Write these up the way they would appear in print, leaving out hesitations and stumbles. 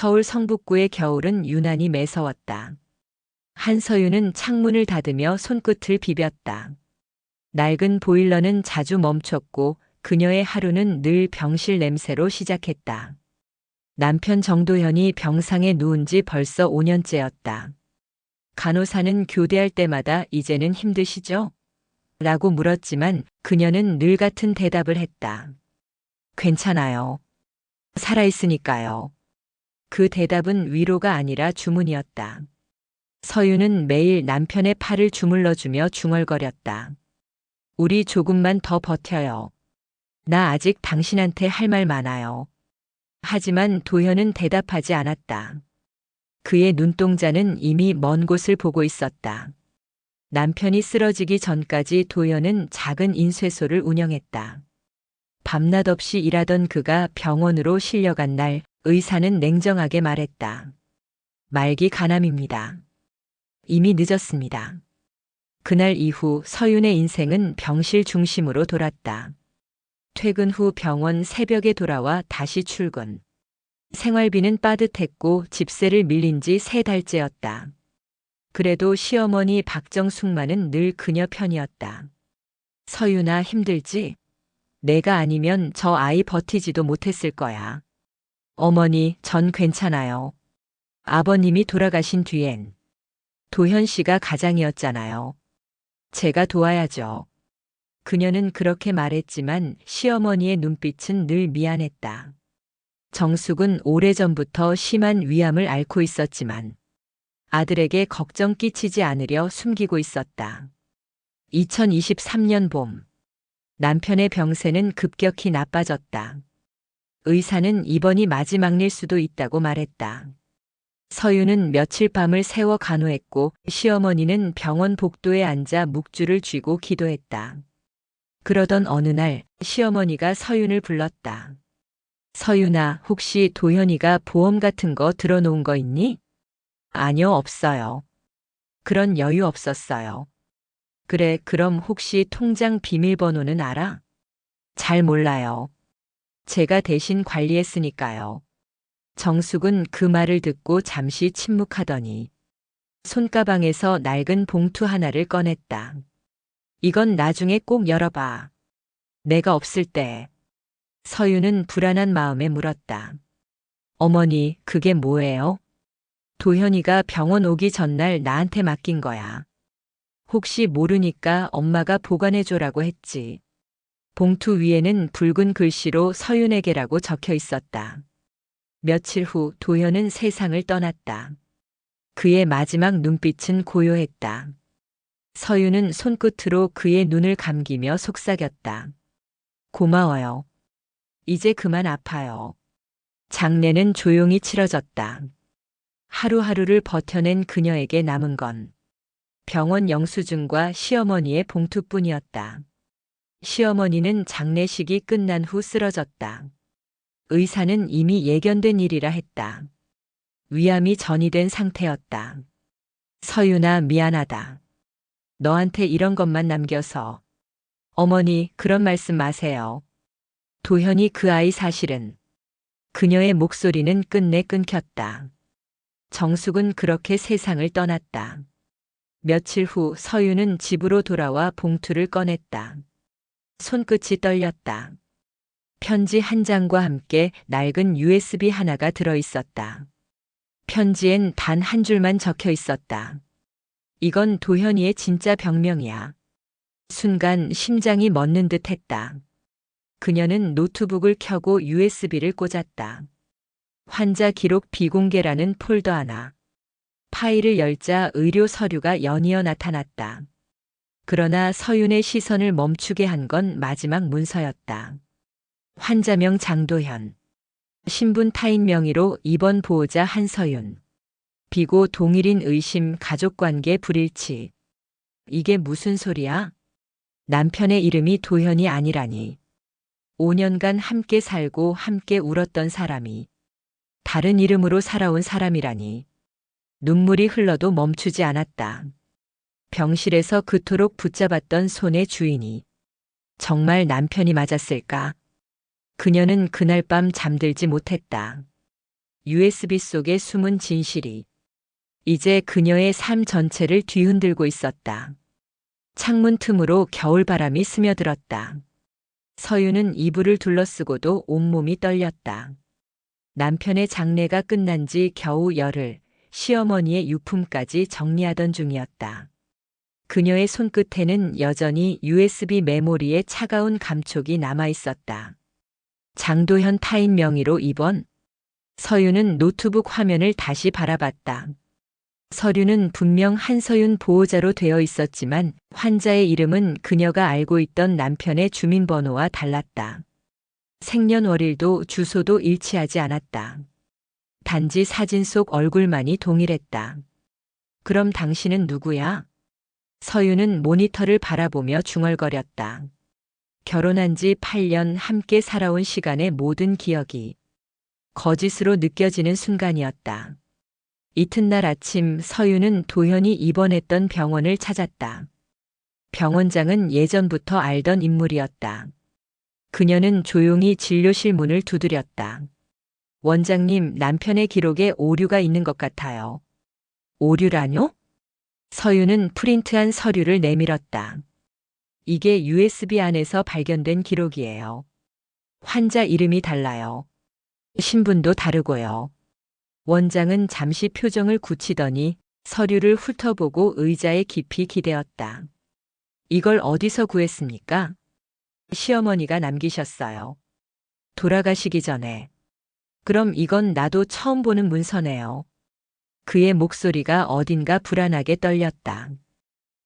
서울 성북구의 겨울은 유난히 매서웠다. 한서윤은 창문을 닫으며 손끝을 비볐다. 낡은 보일러는 자주 멈췄고 그녀의 하루는 늘 병실 냄새로 시작했다. 남편 정도현이 병상에 누운 지 벌써 5년째였다. 간호사는 교대할 때마다 이제는 힘드시죠? 라고 물었지만 그녀는 늘 같은 대답을 했다. 괜찮아요. 살아있으니까요. 그 대답은 위로가 아니라 주문이었다. 서윤은 매일 남편의 팔을 주물러주며 중얼거렸다. 우리 조금만 더 버텨요. 나 아직 당신한테 할 말 많아요. 하지만 도현은 대답하지 않았다. 그의 눈동자는 이미 먼 곳을 보고 있었다. 남편이 쓰러지기 전까지 도현은 작은 인쇄소를 운영했다. 밤낮 없이 일하던 그가 병원으로 실려간 날 의사는 냉정하게 말했다. 말기 간암입니다. 이미 늦었습니다. 그날 이후 서윤의 인생은 병실 중심으로 돌았다. 퇴근 후 병원 새벽에 돌아와 다시 출근. 생활비는 빠듯했고 집세를 밀린 지 3달째였다. 그래도 시어머니 박정숙만은 늘 그녀 편이었다. 서윤아 힘들지? 내가 아니면 저 아이 버티지도 못했을 거야. 어머니, 전 괜찮아요. 아버님이 돌아가신 뒤엔 도현 씨가 가장이었잖아요. 제가 도와야죠. 그녀는 그렇게 말했지만 시어머니의 눈빛은 늘 미안했다. 정숙은 오래전부터 심한 위암을 앓고 있었지만 아들에게 걱정 끼치지 않으려 숨기고 있었다. 2023년 봄, 남편의 병세는 급격히 나빠졌다. 의사는 입원이 마지막일 수도 있다고 말했다. 서윤은 며칠 밤을 새워 간호했고 시어머니는 병원 복도에 앉아 묵주를 쥐고 기도했다. 그러던 어느 날 시어머니가 서윤을 불렀다. 서윤아, 혹시 도현이가 보험 같은 거 들어놓은 거 있니? 아니요, 없어요. 그런 여유 없었어요. 그래, 그럼 혹시 통장 비밀번호는 알아? 잘 몰라요. 제가 대신 관리했으니까요. 정숙은 그 말을 듣고 잠시 침묵하더니 손가방에서 낡은 봉투 하나를 꺼냈다. 이건 나중에 꼭 열어봐. 내가 없을 때. 서윤은 불안한 마음에 물었다. 어머니, 그게 뭐예요? 도현이가 병원 오기 전날 나한테 맡긴 거야. 혹시 모르니까 엄마가 보관해줘라고 했지. 봉투 위에는 붉은 글씨로 서윤에게라고 적혀 있었다. 며칠 후 도현은 세상을 떠났다. 그의 마지막 눈빛은 고요했다. 서윤은 손끝으로 그의 눈을 감기며 속삭였다. 고마워요. 이제 그만 아파요. 장례는 조용히 치러졌다. 하루하루를 버텨낸 그녀에게 남은 건 병원 영수증과 시어머니의 봉투뿐이었다. 시어머니는 장례식이 끝난 후 쓰러졌다. 의사는 이미 예견된 일이라 했다. 위암이 전이된 상태였다. 서윤아, 미안하다. 너한테 이런 것만 남겨서. 어머니, 그런 말씀 마세요. 도현이 그 아이 사실은. 그녀의 목소리는 끝내 끊겼다. 정숙은 그렇게 세상을 떠났다. 며칠 후 서윤은 집으로 돌아와 봉투를 꺼냈다. 손끝이 떨렸다. 편지 한 장과 함께 낡은 USB 하나가 들어 있었다. 편지엔 단 한 줄만 적혀 있었다. 이건 도현이의 진짜 병명이야. 순간 심장이 멎는 듯 했다. 그녀는 노트북을 켜고 USB를 꽂았다. 환자 기록 비공개라는 폴더 하나. 파일을 열자 의료 서류가 연이어 나타났다. 그러나 서윤의 시선을 멈추게 한 건 마지막 문서였다. 환자명 장도현. 신분 타인 명의로 입원 보호자 한서윤. 비고 동일인 의심 가족관계 불일치. 이게 무슨 소리야? 남편의 이름이 도현이 아니라니. 5년간 함께 살고 함께 울었던 사람이 다른 이름으로 살아온 사람이라니. 눈물이 흘러도 멈추지 않았다. 병실에서 그토록 붙잡았던 손의 주인이 정말 남편이 맞았을까? 그녀는 그날 밤 잠들지 못했다. USB 속에 숨은 진실이 이제 그녀의 삶 전체를 뒤흔들고 있었다. 창문 틈으로 겨울바람이 스며들었다. 서유는 이불을 둘러쓰고도 온몸이 떨렸다. 남편의 장례가 끝난 지 겨우 열흘, 시어머니의 유품까지 정리하던 중이었다. 그녀의 손끝에는 여전히 USB 메모리의 차가운 감촉이 남아 있었다. 장도현 타인 명의로 입원. 서유는 노트북 화면을 다시 바라봤다. 서류는 분명 한서윤 보호자로 되어 있었지만 환자의 이름은 그녀가 알고 있던 남편의 주민번호와 달랐다. 생년월일도 주소도 일치하지 않았다. 단지 사진 속 얼굴만이 동일했다. 그럼 당신은 누구야? 서유는 모니터를 바라보며 중얼거렸다. 결혼한 지 8년 함께 살아온 시간의 모든 기억이 거짓으로 느껴지는 순간이었다. 이튿날 아침 서유는 도현이 입원했던 병원을 찾았다. 병원장은 예전부터 알던 인물이었다. 그녀는 조용히 진료실 문을 두드렸다. 원장님, 남편의 기록에 오류가 있는 것 같아요. 오류라뇨? 서유는 프린트한 서류를 내밀었다. 이게 USB 안에서 발견된 기록이에요. 환자 이름이 달라요. 신분도 다르고요. 원장은 잠시 표정을 굳히더니 서류를 훑어보고 의자에 깊이 기대었다. 이걸 어디서 구했습니까? 시어머니가 남기셨어요. 돌아가시기 전에. 그럼 이건 나도 처음 보는 문서네요. 그의 목소리가 어딘가 불안하게 떨렸다.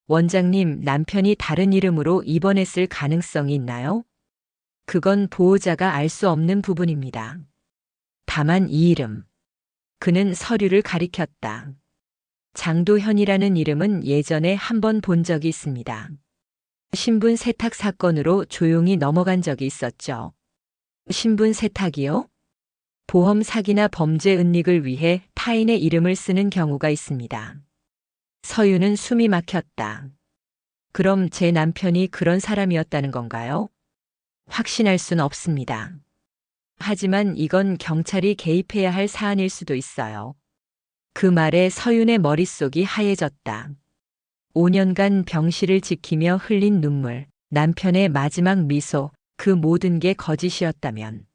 원장님, 남편이 다른 이름으로 입원했을 가능성이 있나요? 그건 보호자가 알 수 없는 부분입니다. 다만 이 이름. 그는 서류를 가리켰다. 장도현이라는 이름은 예전에 한 번 본 적이 있습니다. 신분 세탁 사건으로 조용히 넘어간 적이 있었죠. 신분 세탁이요? 보험 사기나 범죄 은닉을 위해 타인의 이름을 쓰는 경우가 있습니다. 서유는 숨이 막혔다. 그럼 제 남편이 그런 사람이었다는 건가요? 확신할 순 없습니다. 하지만 이건 경찰이 개입해야 할 사안일 수도 있어요. 그 말에 서윤의 머릿속이 하얘졌다. 5년간 병실을 지키며 흘린 눈물, 남편의 마지막 미소, 그 모든 게 거짓이었다면.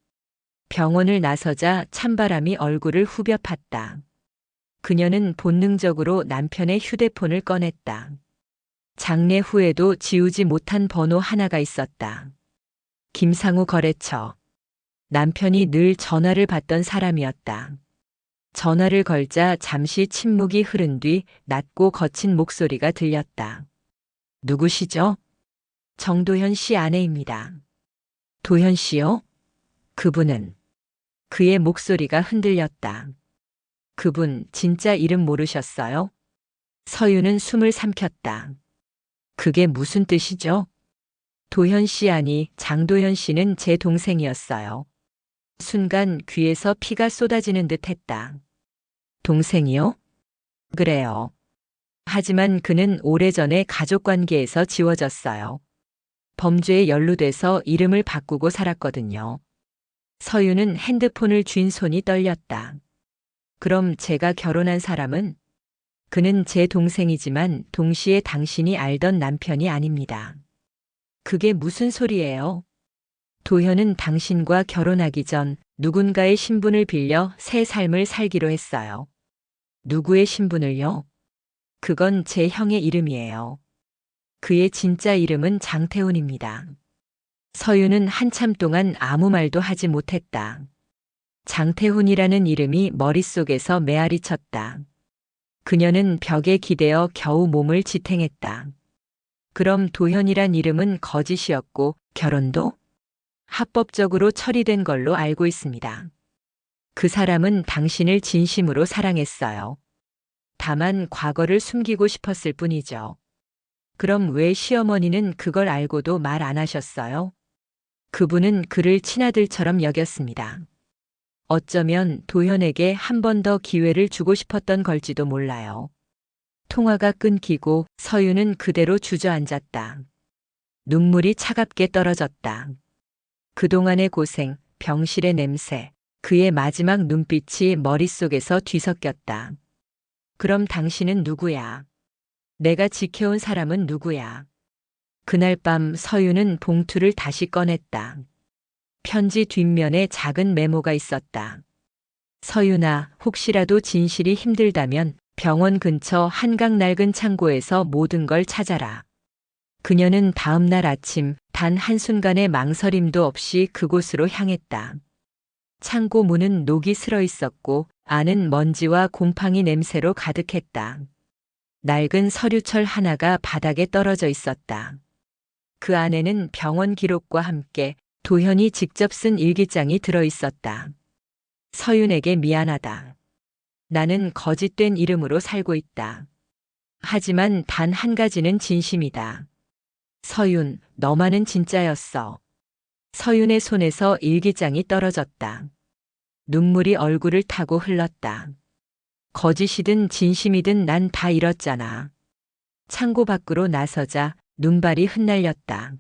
병원을 나서자 찬바람이 얼굴을 후벼 팠다. 그녀는 본능적으로 남편의 휴대폰을 꺼냈다. 장례 후에도 지우지 못한 번호 하나가 있었다. 김상우 거래처. 남편이 늘 전화를 받던 사람이었다. 전화를 걸자 잠시 침묵이 흐른 뒤 낮고 거친 목소리가 들렸다. 누구시죠? 정도현 씨 아내입니다. 도현 씨요? 그분은. 그의 목소리가 흔들렸다. 그분 진짜 이름 모르셨어요? 서유는 숨을 삼켰다. 그게 무슨 뜻이죠? 도현 씨 아니 장도현 씨는 제 동생이었어요. 순간 귀에서 피가 쏟아지는 듯 했다. 동생이요? 그래요. 하지만 그는 오래전에 가족관계에서 지워졌어요. 범죄에 연루돼서 이름을 바꾸고 살았거든요. 서유는 핸드폰을 쥔 손이 떨렸다. 그럼 제가 결혼한 사람은? 그는 제 동생이지만 동시에 당신이 알던 남편이 아닙니다. 그게 무슨 소리예요? 도현은 당신과 결혼하기 전 누군가의 신분을 빌려 새 삶을 살기로 했어요. 누구의 신분을요? 그건 제 형의 이름이에요. 그의 진짜 이름은 장태훈입니다. 서유는 한참 동안 아무 말도 하지 못했다. 장태훈이라는 이름이 머릿속에서 메아리 쳤다. 그녀는 벽에 기대어 겨우 몸을 지탱했다. 그럼 도현이란 이름은 거짓이었고 결혼도? 합법적으로 처리된 걸로 알고 있습니다. 그 사람은 당신을 진심으로 사랑했어요. 다만 과거를 숨기고 싶었을 뿐이죠. 그럼 왜 시어머니는 그걸 알고도 말 안 하셨어요? 그분은 그를 친아들처럼 여겼습니다. 어쩌면 도현에게 한 번 더 기회를 주고 싶었던 걸지도 몰라요. 통화가 끊기고 서유는 그대로 주저앉았다. 눈물이 차갑게 떨어졌다. 그동안의 고생, 병실의 냄새, 그의 마지막 눈빛이 머릿속에서 뒤섞였다. 그럼 당신은 누구야? 내가 지켜온 사람은 누구야? 그날 밤 서유는 봉투를 다시 꺼냈다. 편지 뒷면에 작은 메모가 있었다. 서윤아, 혹시라도 진실이 힘들다면 병원 근처 한강 낡은 창고에서 모든 걸 찾아라. 그녀는 다음 날 아침 단 한순간의 망설임도 없이 그곳으로 향했다. 창고 문은 녹이 슬어 있었고 안은 먼지와 곰팡이 냄새로 가득했다. 낡은 서류철 하나가 바닥에 떨어져 있었다. 그 안에는 병원 기록과 함께 도현이 직접 쓴 일기장이 들어 있었다. 서윤에게 미안하다. 나는 거짓된 이름으로 살고 있다. 하지만 단 한 가지는 진심이다. 서윤, 너만은 진짜였어. 서윤의 손에서 일기장이 떨어졌다. 눈물이 얼굴을 타고 흘렀다. 거짓이든 진심이든 난 다 잃었잖아. 창고 밖으로 나서자 눈발이 흩날렸다.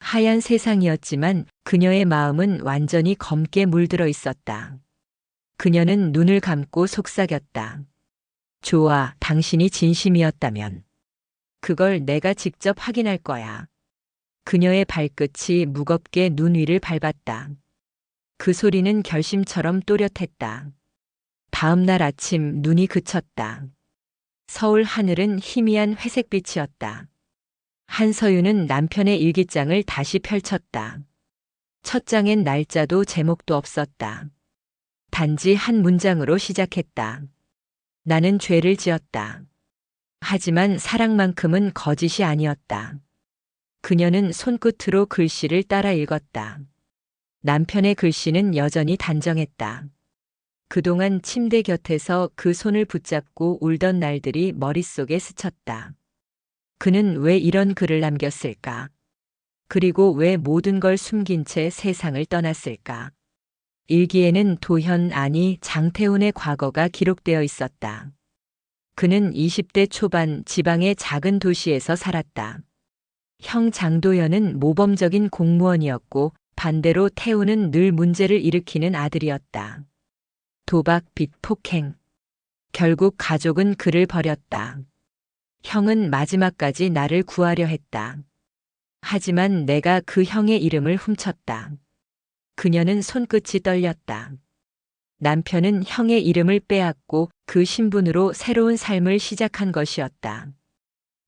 하얀 세상이었지만 그녀의 마음은 완전히 검게 물들어 있었다. 그녀는 눈을 감고 속삭였다. 좋아, 당신이 진심이었다면. 그걸 내가 직접 확인할 거야. 그녀의 발끝이 무겁게 눈 위를 밟았다. 그 소리는 결심처럼 또렷했다. 다음 날 아침 눈이 그쳤다. 서울 하늘은 희미한 회색빛이었다. 한서윤은 남편의 일기장을 다시 펼쳤다. 첫 장엔 날짜도 제목도 없었다. 단지 한 문장으로 시작했다. 나는 죄를 지었다. 하지만 사랑만큼은 거짓이 아니었다. 그녀는 손끝으로 글씨를 따라 읽었다. 남편의 글씨는 여전히 단정했다. 그동안 침대 곁에서 그 손을 붙잡고 울던 날들이 머릿속에 스쳤다. 그는 왜 이런 글을 남겼을까? 그리고 왜 모든 걸 숨긴 채 세상을 떠났을까? 일기에는 도현, 아니 장태훈의 과거가 기록되어 있었다. 그는 20대 초반 지방의 작은 도시에서 살았다. 형 장도현은 모범적인 공무원이었고 반대로 태훈은 늘 문제를 일으키는 아들이었다. 도박, 빚, 폭행. 결국 가족은 그를 버렸다. 형은 마지막까지 나를 구하려 했다. 하지만 내가 그 형의 이름을 훔쳤다. 그녀는 손끝이 떨렸다. 남편은 형의 이름을 빼앗고 그 신분으로 새로운 삶을 시작한 것이었다.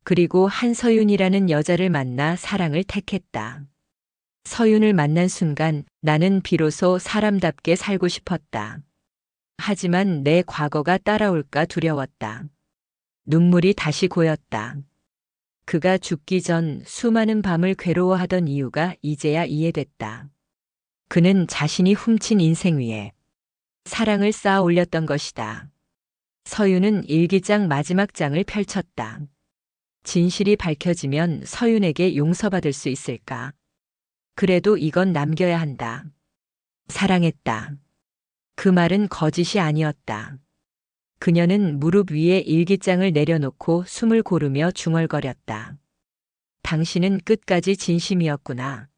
그리고 한서윤이라는 여자를 만나 사랑을 택했다. 서윤을 만난 순간 나는 비로소 사람답게 살고 싶었다. 하지만 내 과거가 따라올까 두려웠다. 눈물이 다시 고였다. 그가 죽기 전 수많은 밤을 괴로워하던 이유가 이제야 이해됐다. 그는 자신이 훔친 인생 위에 사랑을 쌓아 올렸던 것이다. 서윤은 일기장 마지막 장을 펼쳤다. 진실이 밝혀지면 서윤에게 용서받을 수 있을까? 그래도 이건 남겨야 한다. 사랑했다. 그 말은 거짓이 아니었다. 그녀는 무릎 위에 일기장을 내려놓고 숨을 고르며 중얼거렸다. 당신은 끝까지 진심이었구나.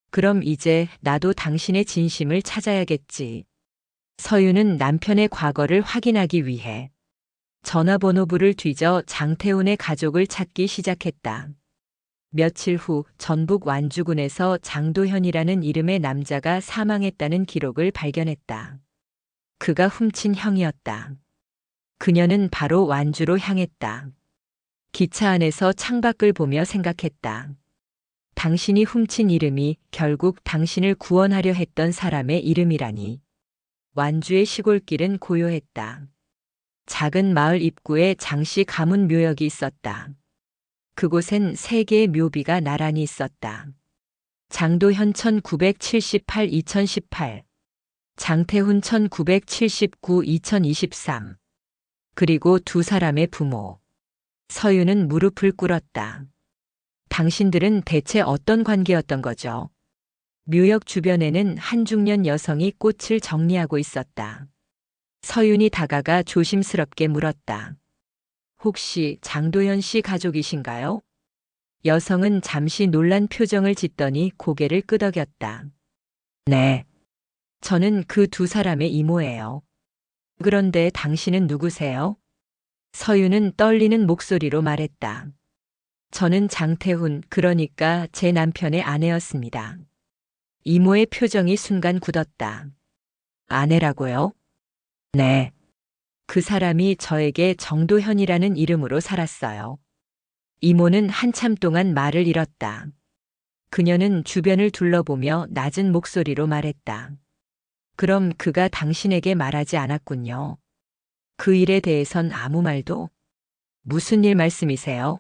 그럼 이제 나도 당신의 진심을 찾아야겠지. 서윤은 남편의 과거를 확인하기 위해 전화번호부를 뒤져 장태훈의 가족을 찾기 시작했다. 며칠 후 전북 완주군에서 장도현이라는 이름의 남자가 사망했다는 기록을 발견했다. 그가 훔친 형이었다. 그녀는 바로 완주로 향했다. 기차 안에서 창밖을 보며 생각했다. 당신이 훔친 이름이 결국 당신을 구원하려 했던 사람의 이름이라니. 완주의 시골길은 고요했다. 작은 마을 입구에 장씨 가문 묘역이 있었다. 그곳엔 세 개의 묘비가 나란히 있었다. 장도현 1978-2018, 장태훈 1979-2023, 그리고 두 사람의 부모. 서윤은 무릎을 꿇었다. 당신들은 대체 어떤 관계였던 거죠? 묘역 주변에는 한 중년 여성이 꽃을 정리하고 있었다. 서윤이 다가가 조심스럽게 물었다. 혹시 장도현 씨 가족이신가요? 여성은 잠시 놀란 표정을 짓더니 고개를 끄덕였다. 네. 저는 그 두 사람의 이모예요. 그런데 당신은 누구세요? 서유는 떨리는 목소리로 말했다. 저는 장태훈, 그러니까 제 남편의 아내였습니다. 이모의 표정이 순간 굳었다. 아내라고요? 네. 그 사람이 저에게 정도현이라는 이름으로 살았어요. 이모는 한참 동안 말을 잃었다. 그녀는 주변을 둘러보며 낮은 목소리로 말했다. 그럼 그가 당신에게 말하지 않았군요. 그 일에 대해선 아무 말도? 무슨 일 말씀이세요?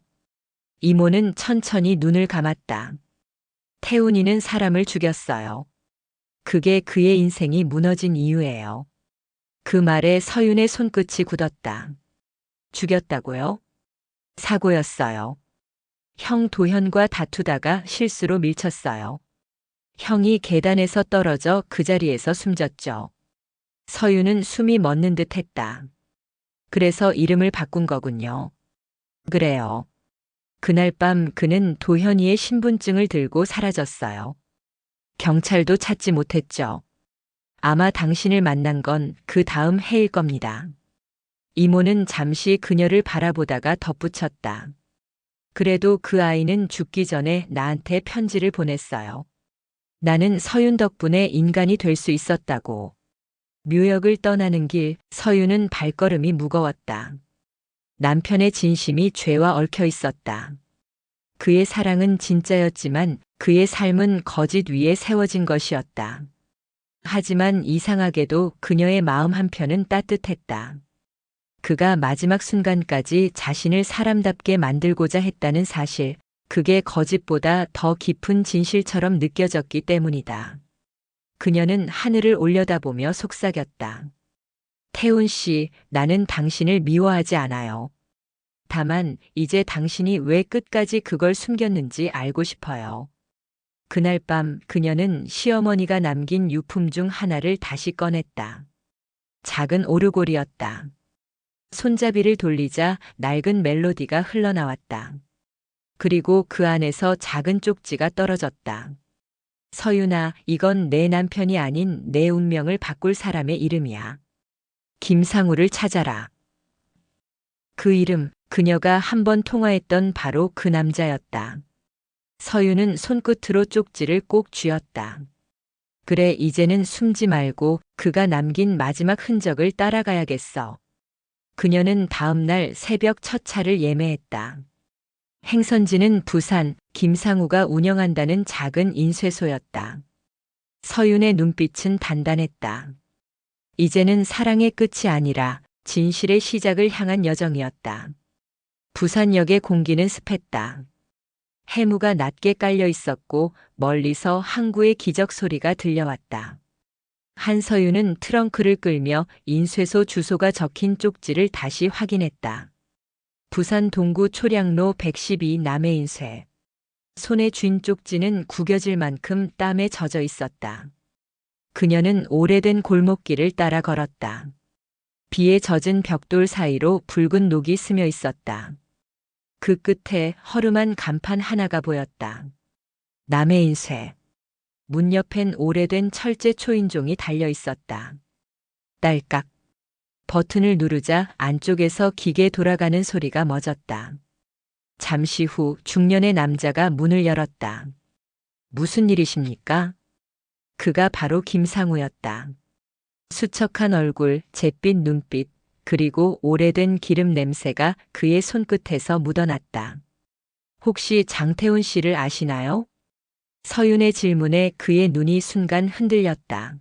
이모는 천천히 눈을 감았다. 태훈이는 사람을 죽였어요. 그게 그의 인생이 무너진 이유예요. 그 말에 서윤의 손끝이 굳었다. 죽였다고요? 사고였어요. 형 도현과 다투다가 실수로 밀쳤어요. 형이 계단에서 떨어져 그 자리에서 숨졌죠. 서윤은 숨이 멎는 듯 했다. 그래서 이름을 바꾼 거군요. 그래요. 그날 밤 그는 도현이의 신분증을 들고 사라졌어요. 경찰도 찾지 못했죠. 아마 당신을 만난 건 그 다음 해일 겁니다. 이모는 잠시 그녀를 바라보다가 덧붙였다. 그래도 그 아이는 죽기 전에 나한테 편지를 보냈어요. 나는 서윤 덕분에 인간이 될 수 있었다고. 묘역을 떠나는 길, 서윤은 발걸음이 무거웠다. 남편의 진심이 죄와 얽혀 있었다. 그의 사랑은 진짜였지만 그의 삶은 거짓 위에 세워진 것이었다. 하지만 이상하게도 그녀의 마음 한편은 따뜻했다. 그가 마지막 순간까지 자신을 사람답게 만들고자 했다는 사실, 그게 거짓보다 더 깊은 진실처럼 느껴졌기 때문이다. 그녀는 하늘을 올려다보며 속삭였다. 태훈 씨, 나는 당신을 미워하지 않아요. 다만 이제 당신이 왜 끝까지 그걸 숨겼는지 알고 싶어요. 그날 밤 그녀는 시어머니가 남긴 유품 중 하나를 다시 꺼냈다. 작은 오르골이었다. 손잡이를 돌리자 낡은 멜로디가 흘러나왔다. 그리고 그 안에서 작은 쪽지가 떨어졌다. 서윤아, 이건 내 남편이 아닌 내 운명을 바꿀 사람의 이름이야. 김상우를 찾아라. 그 이름, 그녀가 한 번 통화했던 바로 그 남자였다. 서윤은 손끝으로 쪽지를 꼭 쥐었다. 그래, 이제는 숨지 말고 그가 남긴 마지막 흔적을 따라가야겠어. 그녀는 다음 날 새벽 첫 차를 예매했다. 행선지는 부산, 김상우가 운영한다는 작은 인쇄소였다. 서윤의 눈빛은 단단했다. 이제는 사랑의 끝이 아니라 진실의 시작을 향한 여정이었다. 부산역의 공기는 습했다. 해무가 낮게 깔려 있었고 멀리서 항구의 기적 소리가 들려왔다. 한서윤은 트렁크를 끌며 인쇄소 주소가 적힌 쪽지를 다시 확인했다. 부산 동구 초량로 112 남해인쇄. 손에 쥔 쪽지는 구겨질 만큼 땀에 젖어 있었다. 그녀는 오래된 골목길을 따라 걸었다. 비에 젖은 벽돌 사이로 붉은 녹이 스며 있었다. 그 끝에 허름한 간판 하나가 보였다. 남해인쇄. 문 옆엔 오래된 철제 초인종이 달려 있었다. 딸깍. 버튼을 누르자 안쪽에서 기계 돌아가는 소리가 멎었다. 잠시 후 중년의 남자가 문을 열었다. 무슨 일이십니까? 그가 바로 김상우였다. 수척한 얼굴, 잿빛 눈빛, 그리고 오래된 기름 냄새가 그의 손끝에서 묻어났다. 혹시 장태훈 씨를 아시나요? 서윤의 질문에 그의 눈이 순간 흔들렸다.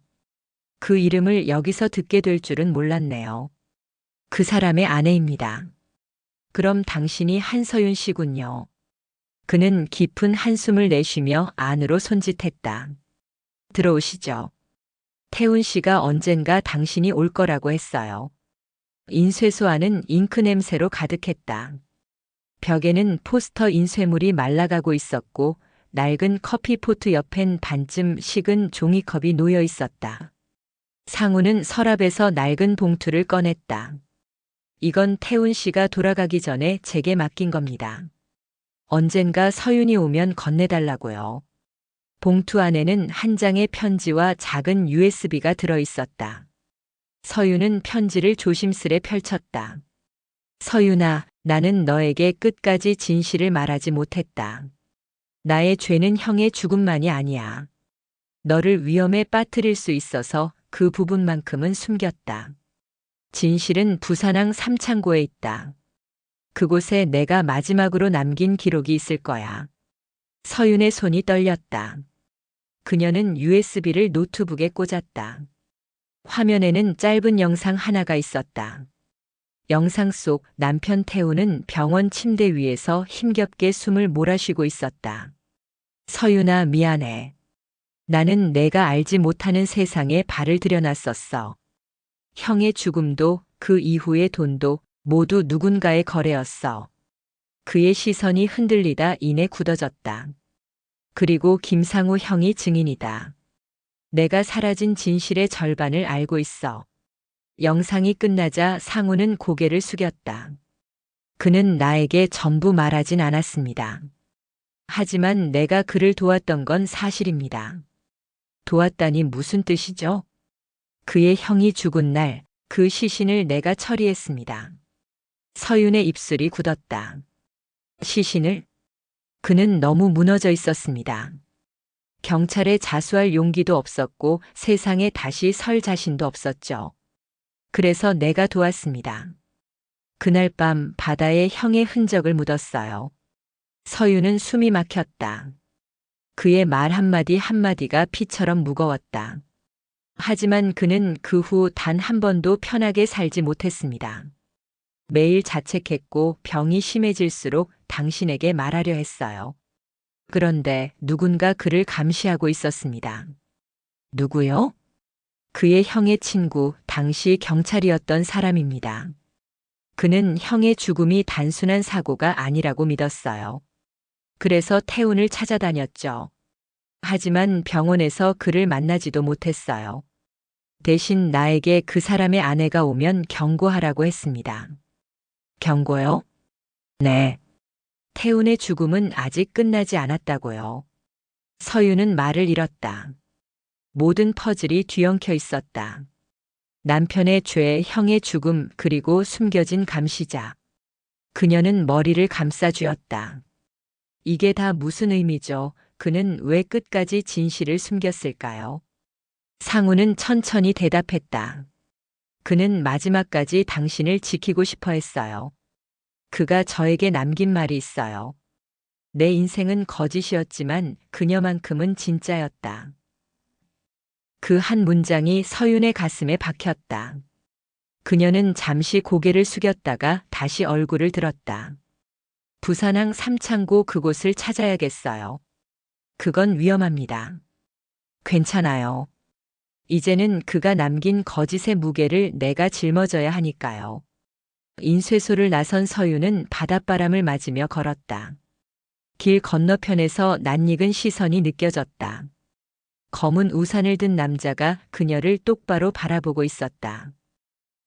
그 이름을 여기서 듣게 될 줄은 몰랐네요. 그 사람의 아내입니다. 그럼 당신이 한서윤 씨군요. 그는 깊은 한숨을 내쉬며 안으로 손짓했다. 들어오시죠. 태훈 씨가 언젠가 당신이 올 거라고 했어요. 인쇄소 안은 잉크 냄새로 가득했다. 벽에는 포스터 인쇄물이 말라가고 있었고 낡은 커피포트 옆엔 반쯤 식은 종이컵이 놓여 있었다. 상우는 서랍에서 낡은 봉투를 꺼냈다. 이건 태훈 씨가 돌아가기 전에 제게 맡긴 겁니다. 언젠가 서윤이 오면 건네달라고요. 봉투 안에는 한 장의 편지와 작은 USB가 들어 있었다. 서윤은 편지를 조심스레 펼쳤다. 서윤아, 나는 너에게 끝까지 진실을 말하지 못했다. 나의 죄는 형의 죽음만이 아니야. 너를 위험에 빠뜨릴 수 있어서 그 부분만큼은 숨겼다. 진실은 부산항 삼창고에 있다. 그곳에 내가 마지막으로 남긴 기록이 있을 거야. 서윤의 손이 떨렸다. 그녀는 USB를 노트북에 꽂았다. 화면에는 짧은 영상 하나가 있었다. 영상 속 남편 태우는 병원 침대 위에서 힘겹게 숨을 몰아쉬고 있었다. 서윤아, 미안해. 나는 내가 알지 못하는 세상에 발을 들여놨었어. 형의 죽음도 그 이후의 돈도 모두 누군가의 거래였어. 그의 시선이 흔들리다 이내 굳어졌다. 그리고 김상우 형이 증인이다. 내가 사라진 진실의 절반을 알고 있어. 영상이 끝나자 상우는 고개를 숙였다. 그는 나에게 전부 말하진 않았습니다. 하지만 내가 그를 도왔던 건 사실입니다. 도왔다니 무슨 뜻이죠? 그의 형이 죽은 날 그 시신을 내가 처리했습니다. 서윤의 입술이 굳었다. 시신을? 그는 너무 무너져 있었습니다. 경찰에 자수할 용기도 없었고 세상에 다시 설 자신도 없었죠. 그래서 내가 도왔습니다. 그날 밤 바다에 형의 흔적을 묻었어요. 서윤은 숨이 막혔다. 그의 말 한마디 한마디가 피처럼 무거웠다. 하지만 그는 그 후 단 한 번도 편하게 살지 못했습니다. 매일 자책했고 병이 심해질수록 당신에게 말하려 했어요. 그런데 누군가 그를 감시하고 있었습니다. 누구요? 그의 형의 친구, 당시 경찰이었던 사람입니다. 그는 형의 죽음이 단순한 사고가 아니라고 믿었어요. 그래서 태훈을 찾아다녔죠. 하지만 병원에서 그를 만나지도 못했어요. 대신 나에게 그 사람의 아내가 오면 경고하라고 했습니다. 경고요? 네. 태훈의 죽음은 아직 끝나지 않았다고요. 서윤은 말을 잃었다. 모든 퍼즐이 뒤엉켜 있었다. 남편의 죄, 형의 죽음, 그리고 숨겨진 감시자. 그녀는 머리를 감싸쥐었다. 이게 다 무슨 의미죠? 그는 왜 끝까지 진실을 숨겼을까요? 상우는 천천히 대답했다. 그는 마지막까지 당신을 지키고 싶어 했어요. 그가 저에게 남긴 말이 있어요. 내 인생은 거짓이었지만 그녀만큼은 진짜였다. 그 한 문장이 서윤의 가슴에 박혔다. 그녀는 잠시 고개를 숙였다가 다시 얼굴을 들었다. 부산항 삼창고 그곳을 찾아야겠어요. 그건 위험합니다. 괜찮아요. 이제는 그가 남긴 거짓의 무게를 내가 짊어져야 하니까요. 인쇄소를 나선 서윤은 바닷바람을 맞으며 걸었다. 길 건너편에서 낯익은 시선이 느껴졌다. 검은 우산을 든 남자가 그녀를 똑바로 바라보고 있었다.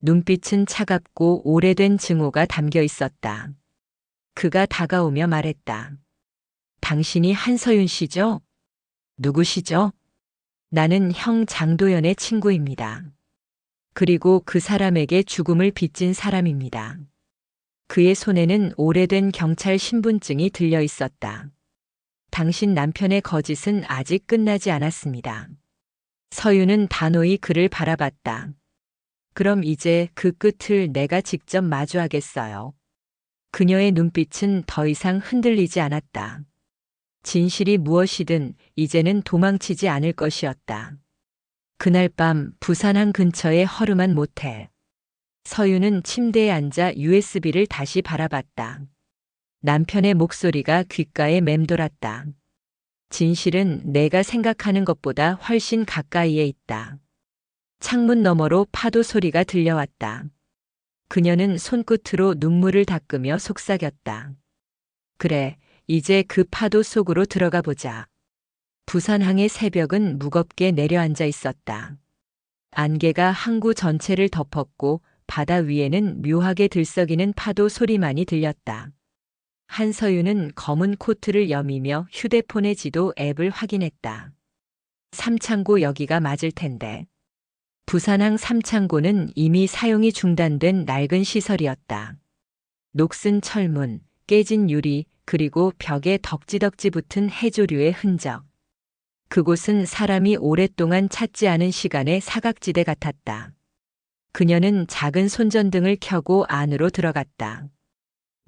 눈빛은 차갑고 오래된 증오가 담겨 있었다. 그가 다가오며 말했다. 당신이 한서윤 씨죠? 누구시죠? 나는 형 장도연의 친구입니다. 그리고 그 사람에게 죽음을 빚진 사람입니다. 그의 손에는 오래된 경찰 신분증이 들려 있었다. 당신 남편의 거짓은 아직 끝나지 않았습니다. 서윤은 단호히 그를 바라봤다. 그럼 이제 그 끝을 내가 직접 마주하겠어요. 그녀의 눈빛은 더 이상 흔들리지 않았다. 진실이 무엇이든 이제는 도망치지 않을 것이었다. 그날 밤 부산항 근처의 허름한 모텔. 서윤은 침대에 앉아 USB를 다시 바라봤다. 남편의 목소리가 귓가에 맴돌았다. 진실은 내가 생각하는 것보다 훨씬 가까이에 있다. 창문 너머로 파도 소리가 들려왔다. 그녀는 손끝으로 눈물을 닦으며 속삭였다. 그래, 이제 그 파도 속으로 들어가 보자. 부산항의 새벽은 무겁게 내려앉아 있었다. 안개가 항구 전체를 덮었고 바다 위에는 묘하게 들썩이는 파도 소리만이 들렸다. 한서윤은 검은 코트를 여미며 휴대폰의 지도 앱을 확인했다. 삼창고 여기가 맞을 텐데. 부산항 삼창고는 이미 사용이 중단된 낡은 시설이었다. 녹슨 철문, 깨진 유리, 그리고 벽에 덕지덕지 붙은 해조류의 흔적. 그곳은 사람이 오랫동안 찾지 않은 시간의 사각지대 같았다. 그녀는 작은 손전등을 켜고 안으로 들어갔다.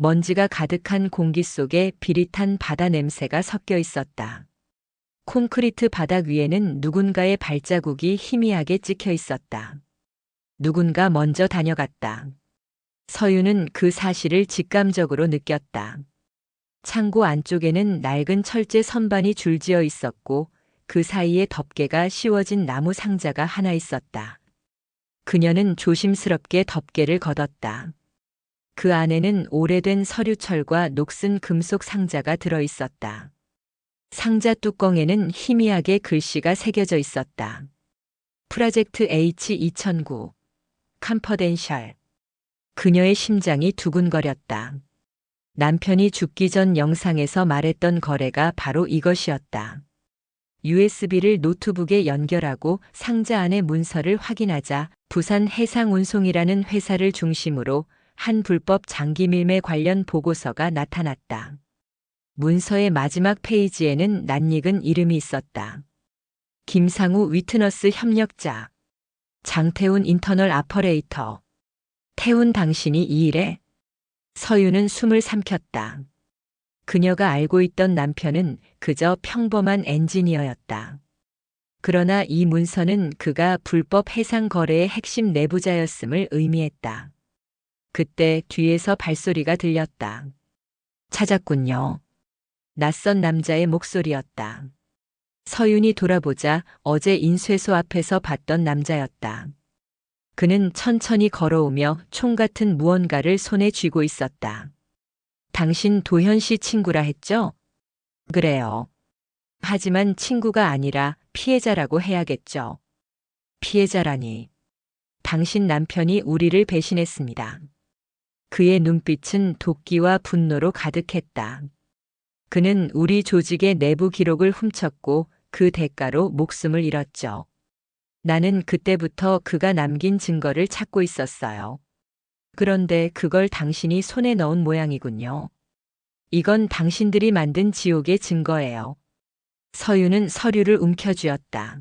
먼지가 가득한 공기 속에 비릿한 바다 냄새가 섞여 있었다. 콘크리트 바닥 위에는 누군가의 발자국이 희미하게 찍혀 있었다. 누군가 먼저 다녀갔다. 서윤은 그 사실을 직감적으로 느꼈다. 창고 안쪽에는 낡은 철제 선반이 줄지어 있었고 그 사이에 덮개가 씌워진 나무 상자가 하나 있었다. 그녀는 조심스럽게 덮개를 걷었다. 그 안에는 오래된 서류철과 녹슨 금속 상자가 들어 있었다. 상자 뚜껑에는 희미하게 글씨가 새겨져 있었다. 프로젝트 H2009 컴퍼덴셜. 그녀의 심장이 두근거렸다. 남편이 죽기 전 영상에서 말했던 거래가 바로 이것이었다. USB를 노트북에 연결하고 상자 안의 문서를 확인하자 부산 해상운송이라는 회사를 중심으로 한 불법 장기 밀매 관련 보고서가 나타났다. 문서의 마지막 페이지에는 낯익은 이름이 있었다. 김상우 위트너스 협력자, 장태훈 인터널 아퍼레이터. 태훈 당신이 이 일에? 서윤은 숨을 삼켰다. 그녀가 알고 있던 남편은 그저 평범한 엔지니어였다. 그러나 이 문서는 그가 불법 해상 거래의 핵심 내부자였음을 의미했다. 그때 뒤에서 발소리가 들렸다. 찾았군요. 낯선 남자의 목소리였다. 서윤이 돌아보자 어제 인쇄소 앞에서 봤던 남자였다. 그는 천천히 걸어오며 총 같은 무언가를 손에 쥐고 있었다. 당신 도현 씨 친구라 했죠? 그래요. 하지만 친구가 아니라 피해자라고 해야겠죠. 피해자라니. 당신 남편이 우리를 배신했습니다. 그의 눈빛은 도끼와 분노로 가득했다. 그는 우리 조직의 내부 기록을 훔쳤고 그 대가로 목숨을 잃었죠. 나는 그때부터 그가 남긴 증거를 찾고 있었어요. 그런데 그걸 당신이 손에 넣은 모양이군요. 이건 당신들이 만든 지옥의 증거예요. 서윤은 서류를 움켜쥐었다.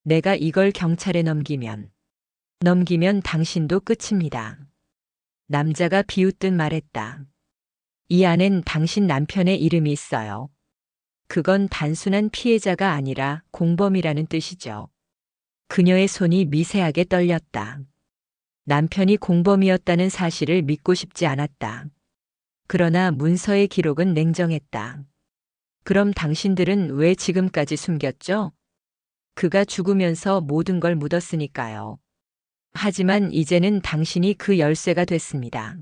내가 이걸 경찰에 넘기면 당신도 끝입니다. 남자가 비웃듯 말했다. 이 안엔 당신 남편의 이름이 있어요. 그건 단순한 피해자가 아니라 공범이라는 뜻이죠. 그녀의 손이 미세하게 떨렸다. 남편이 공범이었다는 사실을 믿고 싶지 않았다. 그러나 문서의 기록은 냉정했다. 그럼 당신들은 왜 지금까지 숨겼죠? 그가 죽으면서 모든 걸 묻었으니까요. 하지만 이제는 당신이 그 열쇠가 됐습니다.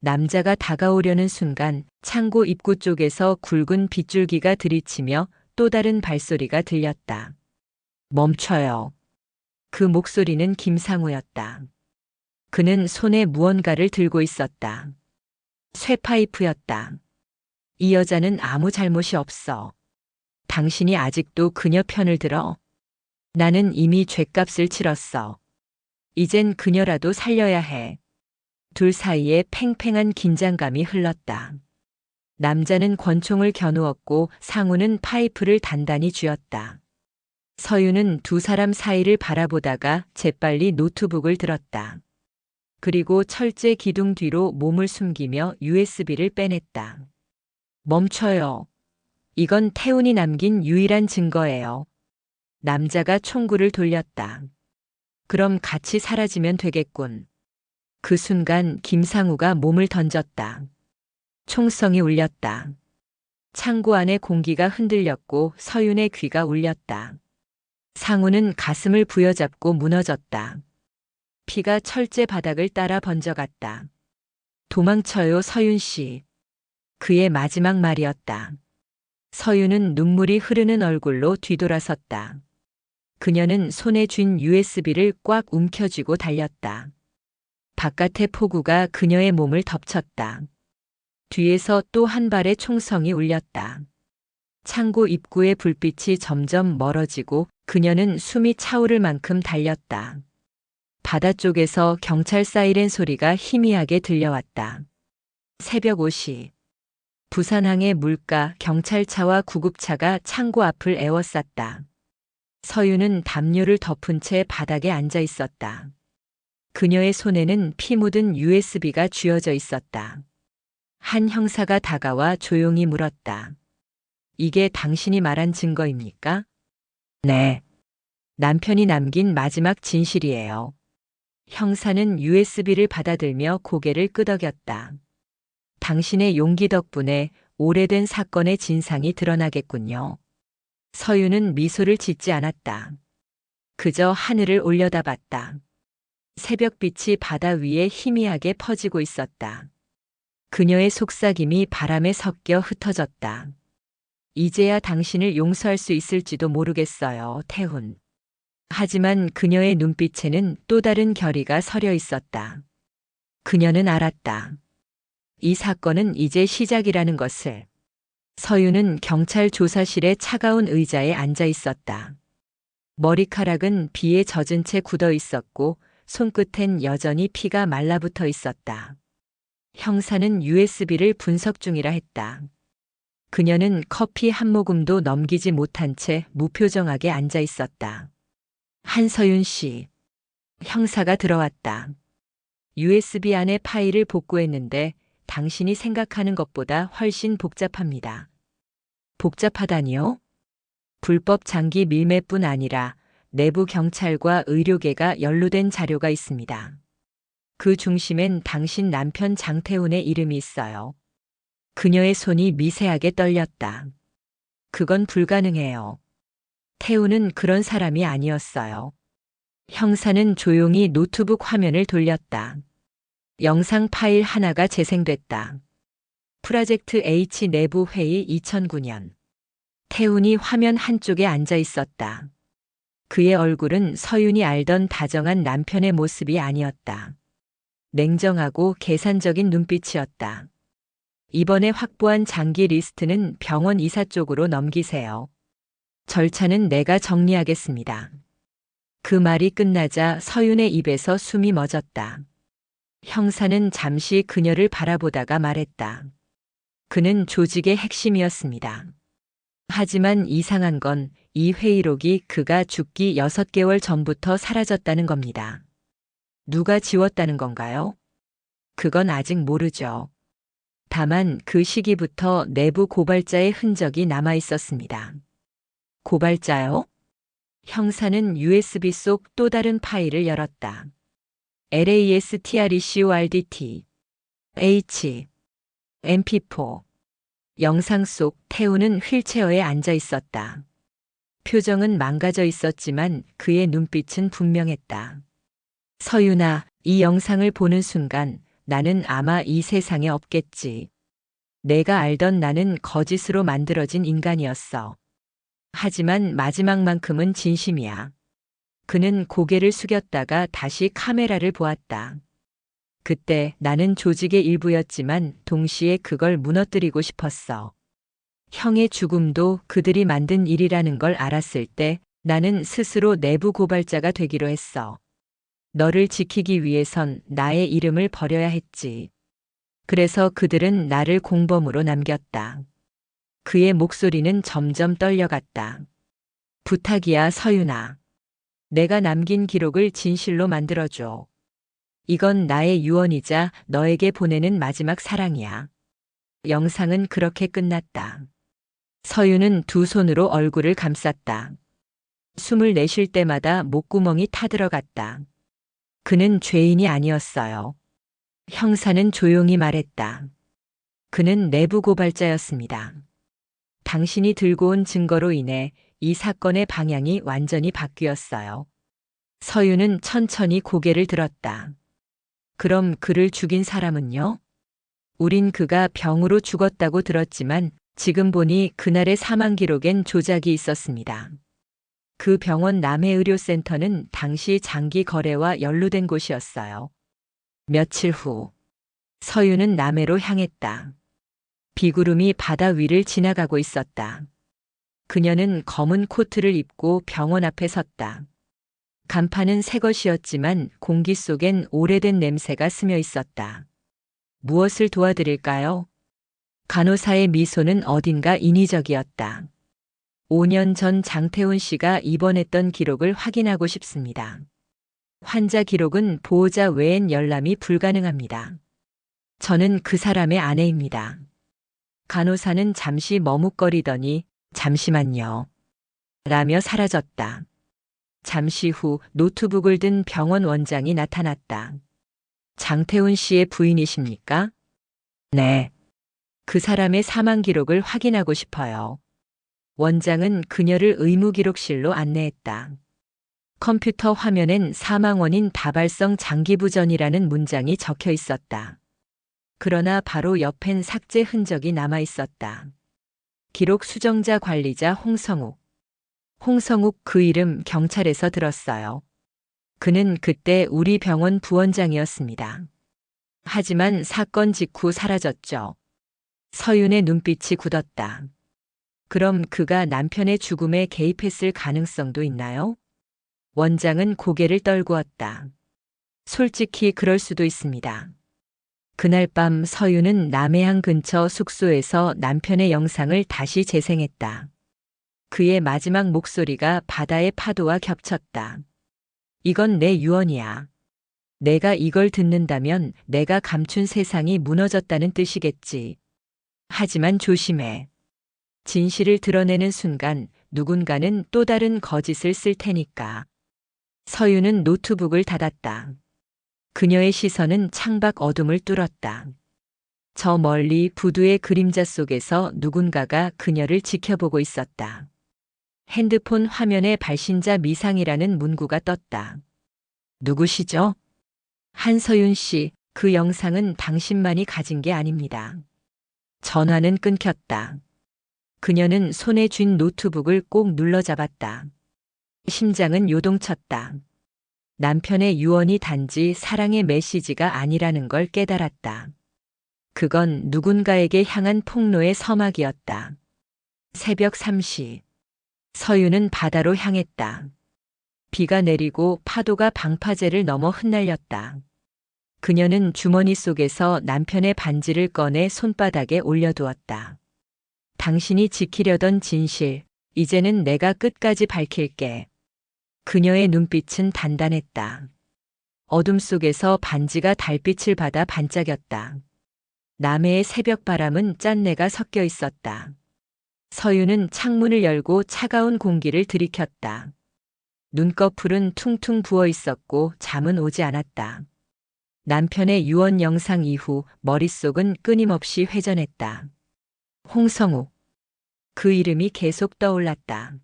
남자가 다가오려는 순간 창고 입구 쪽에서 굵은 빗줄기가 들이치며 또 다른 발소리가 들렸다. 멈춰요. 그 목소리는 김상우였다. 그는 손에 무언가를 들고 있었다. 쇠파이프였다. 이 여자는 아무 잘못이 없어. 당신이 아직도 그녀 편을 들어? 나는 이미 죗값을 치렀어. 이젠 그녀라도 살려야 해. 둘 사이에 팽팽한 긴장감이 흘렀다. 남자는 권총을 겨누었고 상우는 파이프를 단단히 쥐었다. 서윤은 두 사람 사이를 바라보다가 재빨리 노트북을 들었다. 그리고 철제 기둥 뒤로 몸을 숨기며 USB를 빼냈다. 멈춰요. 이건 태훈이 남긴 유일한 증거예요. 남자가 총구를 돌렸다. 그럼 같이 사라지면 되겠군. 그 순간 김상우가 몸을 던졌다. 총성이 울렸다. 창고 안의 공기가 흔들렸고 서윤의 귀가 울렸다. 상우는 가슴을 부여잡고 무너졌다. 피가 철제 바닥을 따라 번져갔다. 도망쳐요, 서윤 씨. 그의 마지막 말이었다. 서윤은 눈물이 흐르는 얼굴로 뒤돌아섰다. 그녀는 손에 쥔 USB를 꽉 움켜쥐고 달렸다. 바깥의 폭우가 그녀의 몸을 덮쳤다. 뒤에서 또 한 발의 총성이 울렸다. 창고 입구의 불빛이 점점 멀어지고 그녀는 숨이 차오를 만큼 달렸다. 바다 쪽에서 경찰 사이렌 소리가 희미하게 들려왔다. 새벽 5시. 부산항의 물가, 경찰차와 구급차가 창고 앞을 에워쌌다. 서유는 담요를 덮은 채 바닥에 앉아 있었다. 그녀의 손에는 피 묻은 USB가 쥐어져 있었다. 한 형사가 다가와 조용히 물었다. 이게 당신이 말한 증거입니까? 네. 남편이 남긴 마지막 진실이에요. 형사는 USB를 받아들며 고개를 끄덕였다. 당신의 용기 덕분에 오래된 사건의 진상이 드러나겠군요. 서유는 미소를 짓지 않았다. 그저 하늘을 올려다봤다. 새벽빛이 바다 위에 희미하게 퍼지고 있었다. 그녀의 속삭임이 바람에 섞여 흩어졌다. 이제야 당신을 용서할 수 있을지도 모르겠어요, 태훈. 하지만 그녀의 눈빛에는 또 다른 결의가 서려 있었다. 그녀는 알았다. 이 사건은 이제 시작이라는 것을. 서유는 경찰 조사실의 차가운 의자에 앉아 있었다. 머리카락은 비에 젖은 채 굳어 있었고 손끝엔 여전히 피가 말라붙어 있었다. 형사는 USB를 분석 중이라 했다. 그녀는 커피 한 모금도 넘기지 못한 채 무표정하게 앉아 있었다. 한서윤 씨. 형사가 들어왔다. USB 안에 파일을 복구했는데 당신이 생각하는 것보다 훨씬 복잡합니다. 복잡하다니요? 불법 장기 밀매뿐 아니라 내부 경찰과 의료계가 연루된 자료가 있습니다. 그 중심엔 당신 남편 장태훈의 이름이 있어요. 그녀의 손이 미세하게 떨렸다. 그건 불가능해요. 태훈은 그런 사람이 아니었어요. 형사는 조용히 노트북 화면을 돌렸다. 영상 파일 하나가 재생됐다. 프로젝트 H 내부 회의 2009년. 태훈이 화면 한쪽에 앉아 있었다. 그의 얼굴은 서윤이 알던 다정한 남편의 모습이 아니었다. 냉정하고 계산적인 눈빛이었다. 이번에 확보한 장기 리스트는 병원 이사 쪽으로 넘기세요. 절차는 내가 정리하겠습니다. 그 말이 끝나자 서윤의 입에서 숨이 멎었다. 형사는 잠시 그녀를 바라보다가 말했다. 그는 조직의 핵심이었습니다. 하지만 이상한 건 이 회의록이 그가 죽기 6개월 전부터 사라졌다는 겁니다. 누가 지웠다는 건가요? 그건 아직 모르죠. 다만 그 시기부터 내부 고발자의 흔적이 남아 있었습니다. 고발자요? 형사는 USB 속 또 다른 파일을 열었다. LASTRECORDT H MP4 영상 속 태우는 휠체어에 앉아 있었다. 표정은 망가져 있었지만 그의 눈빛은 분명했다. 서윤아, 이 영상을 보는 순간 나는 아마 이 세상에 없겠지. 내가 알던 나는 거짓으로 만들어진 인간이었어. 하지만 마지막만큼은 진심이야. 그는 고개를 숙였다가 다시 카메라를 보았다. 그때 나는 조직의 일부였지만 동시에 그걸 무너뜨리고 싶었어. 형의 죽음도 그들이 만든 일이라는 걸 알았을 때 나는 스스로 내부 고발자가 되기로 했어. 너를 지키기 위해선 나의 이름을 버려야 했지. 그래서 그들은 나를 공범으로 남겼다. 그의 목소리는 점점 떨려갔다. 부탁이야, 서윤아. 내가 남긴 기록을 진실로 만들어줘. 이건 나의 유언이자 너에게 보내는 마지막 사랑이야. 영상은 그렇게 끝났다. 서윤은 두 손으로 얼굴을 감쌌다. 숨을 내쉴 때마다 목구멍이 타들어갔다. 그는 죄인이 아니었어요. 형사는 조용히 말했다. 그는 내부 고발자였습니다. 당신이 들고 온 증거로 인해 이 사건의 방향이 완전히 바뀌었어요. 서윤은 천천히 고개를 들었다. 그럼 그를 죽인 사람은요? 우린 그가 병으로 죽었다고 들었지만 지금 보니 그날의 사망 기록엔 조작이 있었습니다. 그 병원 남해의료센터는 당시 장기 거래와 연루된 곳이었어요. 며칠 후 서윤은 남해로 향했다. 비구름이 바다 위를 지나가고 있었다. 그녀는 검은 코트를 입고 병원 앞에 섰다. 간판은 새 것이었지만 공기 속엔 오래된 냄새가 스며 있었다. 무엇을 도와드릴까요? 간호사의 미소는 어딘가 인위적이었다. 5년 전 장태훈 씨가 입원했던 기록을 확인하고 싶습니다. 환자 기록은 보호자 외엔 열람이 불가능합니다. 저는 그 사람의 아내입니다. 간호사는 잠시 머뭇거리더니 잠시만요. 라며 사라졌다. 잠시 후 노트북을 든 병원 원장이 나타났다. 장태훈 씨의 부인이십니까? 네. 그 사람의 사망 기록을 확인하고 싶어요. 원장은 그녀를 의무기록실로 안내했다. 컴퓨터 화면엔 사망 원인 다발성 장기부전이라는 문장이 적혀 있었다. 그러나 바로 옆엔 삭제 흔적이 남아 있었다. 기록 수정자 관리자 홍성욱. 홍성욱 그 이름 경찰에서 들었어요. 그는 그때 우리 병원 부원장이었습니다. 하지만 사건 직후 사라졌죠. 서윤의 눈빛이 굳었다. 그럼 그가 남편의 죽음에 개입했을 가능성도 있나요? 원장은 고개를 떨구었다. 솔직히 그럴 수도 있습니다. 그날 밤 서윤은 남해안 근처 숙소에서 남편의 영상을 다시 재생했다. 그의 마지막 목소리가 바다의 파도와 겹쳤다. 이건 내 유언이야. 내가 이걸 듣는다면 내가 감춘 세상이 무너졌다는 뜻이겠지. 하지만 조심해. 진실을 드러내는 순간 누군가는 또 다른 거짓을 쓸 테니까. 서윤은 노트북을 닫았다. 그녀의 시선은 창밖 어둠을 뚫었다. 저 멀리 부두의 그림자 속에서 누군가가 그녀를 지켜보고 있었다. 핸드폰 화면에 발신자 미상이라는 문구가 떴다. 누구시죠? 한서윤 씨, 그 영상은 당신만이 가진 게 아닙니다. 전화는 끊겼다. 그녀는 손에 쥔 노트북을 꼭 눌러잡았다. 심장은 요동쳤다. 남편의 유언이 단지 사랑의 메시지가 아니라는 걸 깨달았다. 그건 누군가에게 향한 폭로의 서막이었다. 새벽 3시. 서윤은 바다로 향했다. 비가 내리고 파도가 방파제를 넘어 흩날렸다. 그녀는 주머니 속에서 남편의 반지를 꺼내 손바닥에 올려두었다. 당신이 지키려던 진실, 이제는 내가 끝까지 밝힐게. 그녀의 눈빛은 단단했다. 어둠 속에서 반지가 달빛을 받아 반짝였다. 남해의 새벽 바람은 짠내가 섞여 있었다. 서윤은 창문을 열고 차가운 공기를 들이켰다. 눈꺼풀은 퉁퉁 부어 있었고 잠은 오지 않았다. 남편의 유언 영상 이후 머릿속은 끊임없이 회전했다. 홍성욱. 그 이름이 계속 떠올랐다.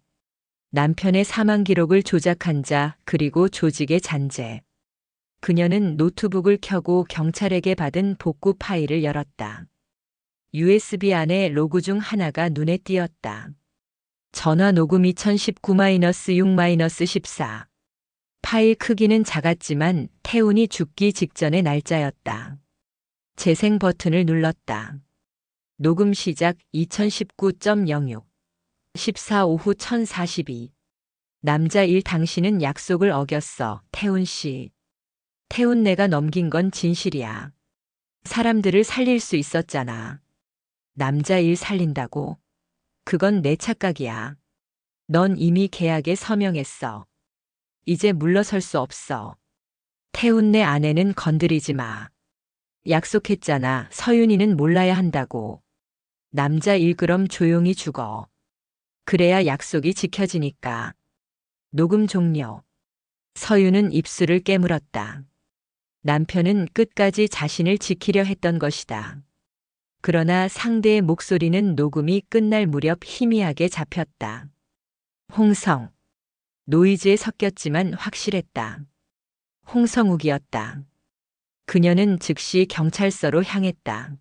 남편의 사망 기록을 조작한 자, 그리고 조직의 잔재. 그녀는 노트북을 켜고 경찰에게 받은 복구 파일을 열었다. USB 안에 로그 중 하나가 눈에 띄었다. 전화 녹음 2019-6-14. 파일 크기는 작았지만 태훈이 죽기 직전의 날짜였다. 재생 버튼을 눌렀다. 녹음 시작 2019.06. 14 오후 1042. 남자 1 당신은 약속을 어겼어, 태훈 씨. 태훈 내가 넘긴 건 진실이야. 사람들을 살릴 수 있었잖아. 남자 1 살린다고? 그건 내 착각이야. 넌 이미 계약에 서명했어. 이제 물러설 수 없어. 태훈 내 아내는 건드리지 마. 약속했잖아. 서윤이는 몰라야 한다고. 남자 1 그럼 조용히 죽어. 그래야 약속이 지켜지니까. 녹음 종료. 서윤은 입술을 깨물었다. 남편은 끝까지 자신을 지키려 했던 것이다. 그러나 상대의 목소리는 녹음이 끝날 무렵 희미하게 잡혔다. 홍성. 노이즈에 섞였지만 확실했다. 홍성욱이었다. 그녀는 즉시 경찰서로 향했다.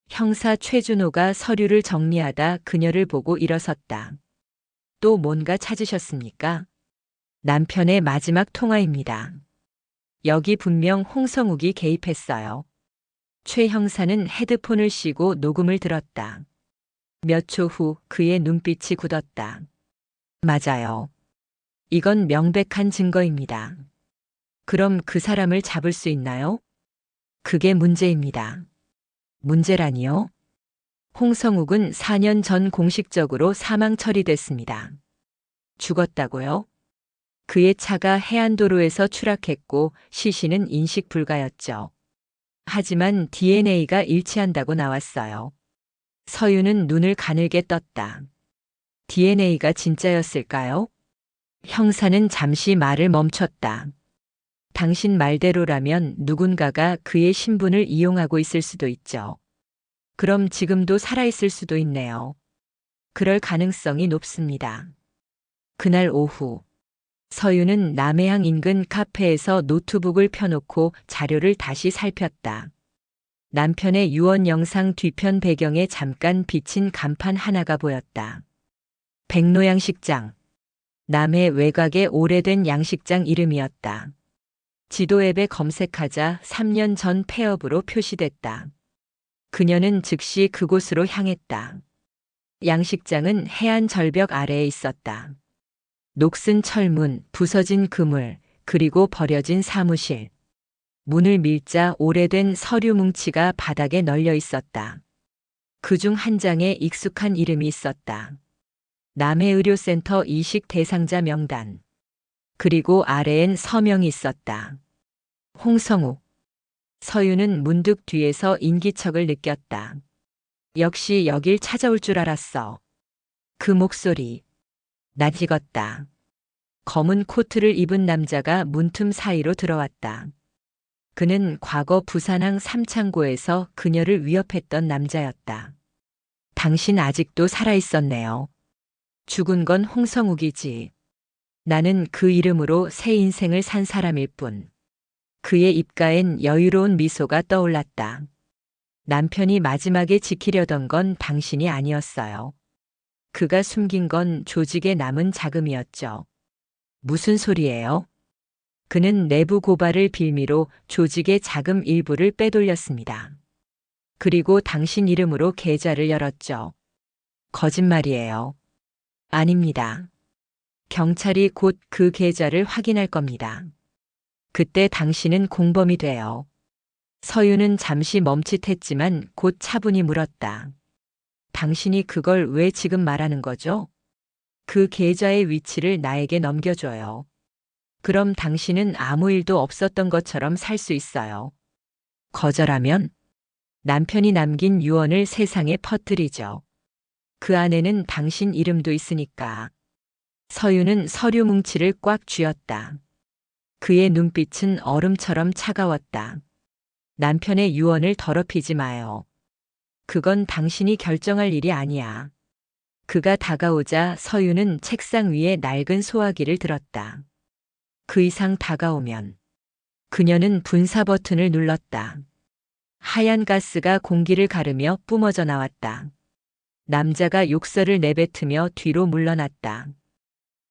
형사 최준호가 서류를 정리하다 그녀를 보고 일어섰다. 또 뭔가 찾으셨습니까? 남편의 마지막 통화입니다. 여기 분명 홍성욱이 개입했어요. 최 형사는 헤드폰을 씌고 녹음을 들었다. 몇 초 후 그의 눈빛이 굳었다. 맞아요. 이건 명백한 증거입니다. 그럼 그 사람을 잡을 수 있나요? 그게 문제입니다. 문제라니요? 홍성욱은 4년 전 공식적으로 사망 처리됐습니다. 죽었다고요? 그의 차가 해안도로에서 추락했고 시신은 인식 불가였죠. 하지만 DNA가 일치한다고 나왔어요. 서윤은 눈을 가늘게 떴다. DNA가 진짜였을까요? 형사는 잠시 말을 멈췄다. 당신 말대로라면 누군가가 그의 신분을 이용하고 있을 수도 있죠. 그럼 지금도 살아있을 수도 있네요. 그럴 가능성이 높습니다. 그날 오후, 서윤은 남해항 인근 카페에서 노트북을 펴놓고 자료를 다시 살폈다. 남편의 유언 영상 뒤편 배경에 잠깐 비친 간판 하나가 보였다. 백로양식장. 남해 외곽의 오래된 양식장 이름이었다. 지도 앱에 검색하자 3년 전 폐업으로 표시됐다. 그녀는 즉시 그곳으로 향했다. 양식장은 해안 절벽 아래에 있었다. 녹슨 철문, 부서진 그물, 그리고 버려진 사무실. 문을 밀자 오래된 서류 뭉치가 바닥에 널려 있었다. 그중 한 장에 익숙한 이름이 있었다. 남해의료센터 이식 대상자 명단. 그리고 아래엔 서명이 있었다. 홍성욱. 서윤은 문득 뒤에서 인기척을 느꼈다. 역시 여길 찾아올 줄 알았어. 그 목소리. 낯익었다. 검은 코트를 입은 남자가 문틈 사이로 들어왔다. 그는 과거 부산항 삼창고에서 그녀를 위협했던 남자였다. 당신 아직도 살아있었네요. 죽은 건 홍성욱이지. 나는 그 이름으로 새 인생을 산 사람일 뿐. 그의 입가엔 여유로운 미소가 떠올랐다. 남편이 마지막에 지키려던 건 당신이 아니었어요. 그가 숨긴 건 조직에 남은 자금이었죠. 무슨 소리예요? 그는 내부 고발을 빌미로 조직의 자금 일부를 빼돌렸습니다. 그리고 당신 이름으로 계좌를 열었죠. 거짓말이에요. 아닙니다. 경찰이 곧 그 계좌를 확인할 겁니다. 그때 당신은 공범이 돼요. 서윤은 잠시 멈칫했지만 곧 차분히 물었다. 당신이 그걸 왜 지금 말하는 거죠? 그 계좌의 위치를 나에게 넘겨줘요. 그럼 당신은 아무 일도 없었던 것처럼 살 수 있어요. 거절하면 남편이 남긴 유언을 세상에 퍼뜨리죠. 그 안에는 당신 이름도 있으니까. 서윤은 서류 뭉치를 꽉 쥐었다. 그의 눈빛은 얼음처럼 차가웠다. 남편의 유언을 더럽히지 마요. 그건 당신이 결정할 일이 아니야. 그가 다가오자 서윤은 책상 위에 낡은 소화기를 들었다. 그 이상 다가오면 그녀는 분사 버튼을 눌렀다. 하얀 가스가 공기를 가르며 뿜어져 나왔다. 남자가 욕설을 내뱉으며 뒤로 물러났다.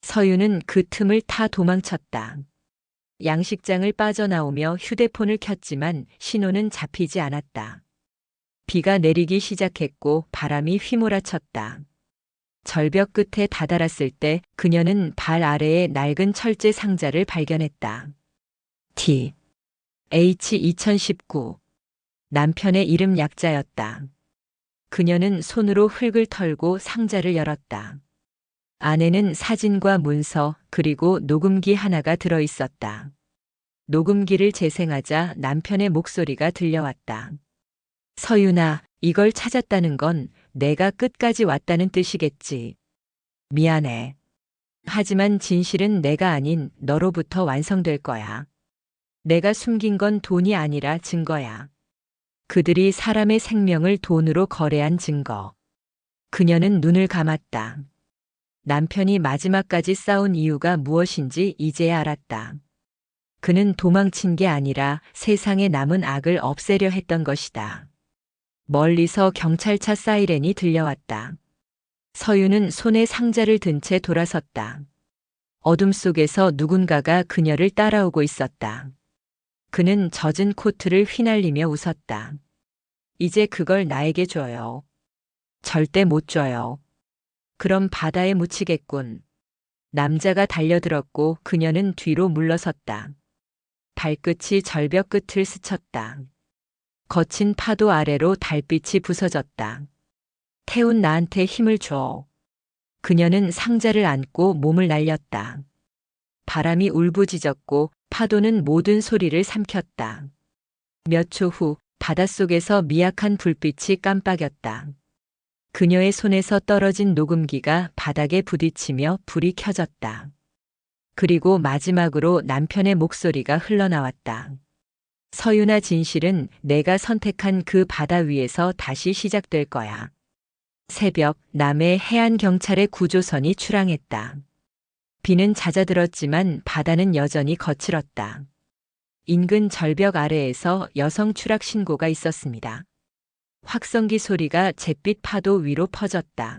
서윤은 그 틈을 타 도망쳤다. 양식장을 빠져나오며 휴대폰을 켰지만 신호는 잡히지 않았다. 비가 내리기 시작했고 바람이 휘몰아쳤다. 절벽 끝에 다다랐을 때 그녀는 발 아래에 낡은 철제 상자를 발견했다. H 2019. 남편의 이름 약자였다. 그녀는 손으로 흙을 털고 상자를 열었다. 안에는 사진과 문서 그리고 녹음기 하나가 들어 있었다. 녹음기를 재생하자 남편의 목소리가 들려왔다. 서윤아, 이걸 찾았다는 건 내가 끝까지 왔다는 뜻이겠지. 미안해. 하지만 진실은 내가 아닌 너로부터 완성될 거야. 내가 숨긴 건 돈이 아니라 증거야. 그들이 사람의 생명을 돈으로 거래한 증거. 그녀는 눈을 감았다. 남편이 마지막까지 싸운 이유가 무엇인지 이제야 알았다. 그는 도망친 게 아니라 세상에 남은 악을 없애려 했던 것이다. 멀리서 경찰차 사이렌이 들려왔다. 서윤은 손에 상자를 든 채 돌아섰다. 어둠 속에서 누군가가 그녀를 따라오고 있었다. 그는 젖은 코트를 휘날리며 웃었다. 이제 그걸 나에게 줘요. 절대 못 줘요. 그럼 바다에 묻히겠군. 남자가 달려들었고 그녀는 뒤로 물러섰다. 발끝이 절벽 끝을 스쳤다. 거친 파도 아래로 달빛이 부서졌다. 태운 나한테 힘을 줘. 그녀는 상자를 안고 몸을 날렸다. 바람이 울부짖었고 파도는 모든 소리를 삼켰다. 몇 초 후 바닷속에서 미약한 불빛이 깜빡였다. 그녀의 손에서 떨어진 녹음기가 바닥에 부딪히며 불이 켜졌다. 그리고 마지막으로 남편의 목소리가 흘러나왔다. 서유나 진실은 내가 선택한 그 바다 위에서 다시 시작될 거야. 새벽 남해 해안경찰의 구조선이 출항했다. 비는 잦아들었지만 바다는 여전히 거칠었다. 인근 절벽 아래에서 여성 추락 신고가 있었습니다. 확성기 소리가 잿빛 파도 위로 퍼졌다.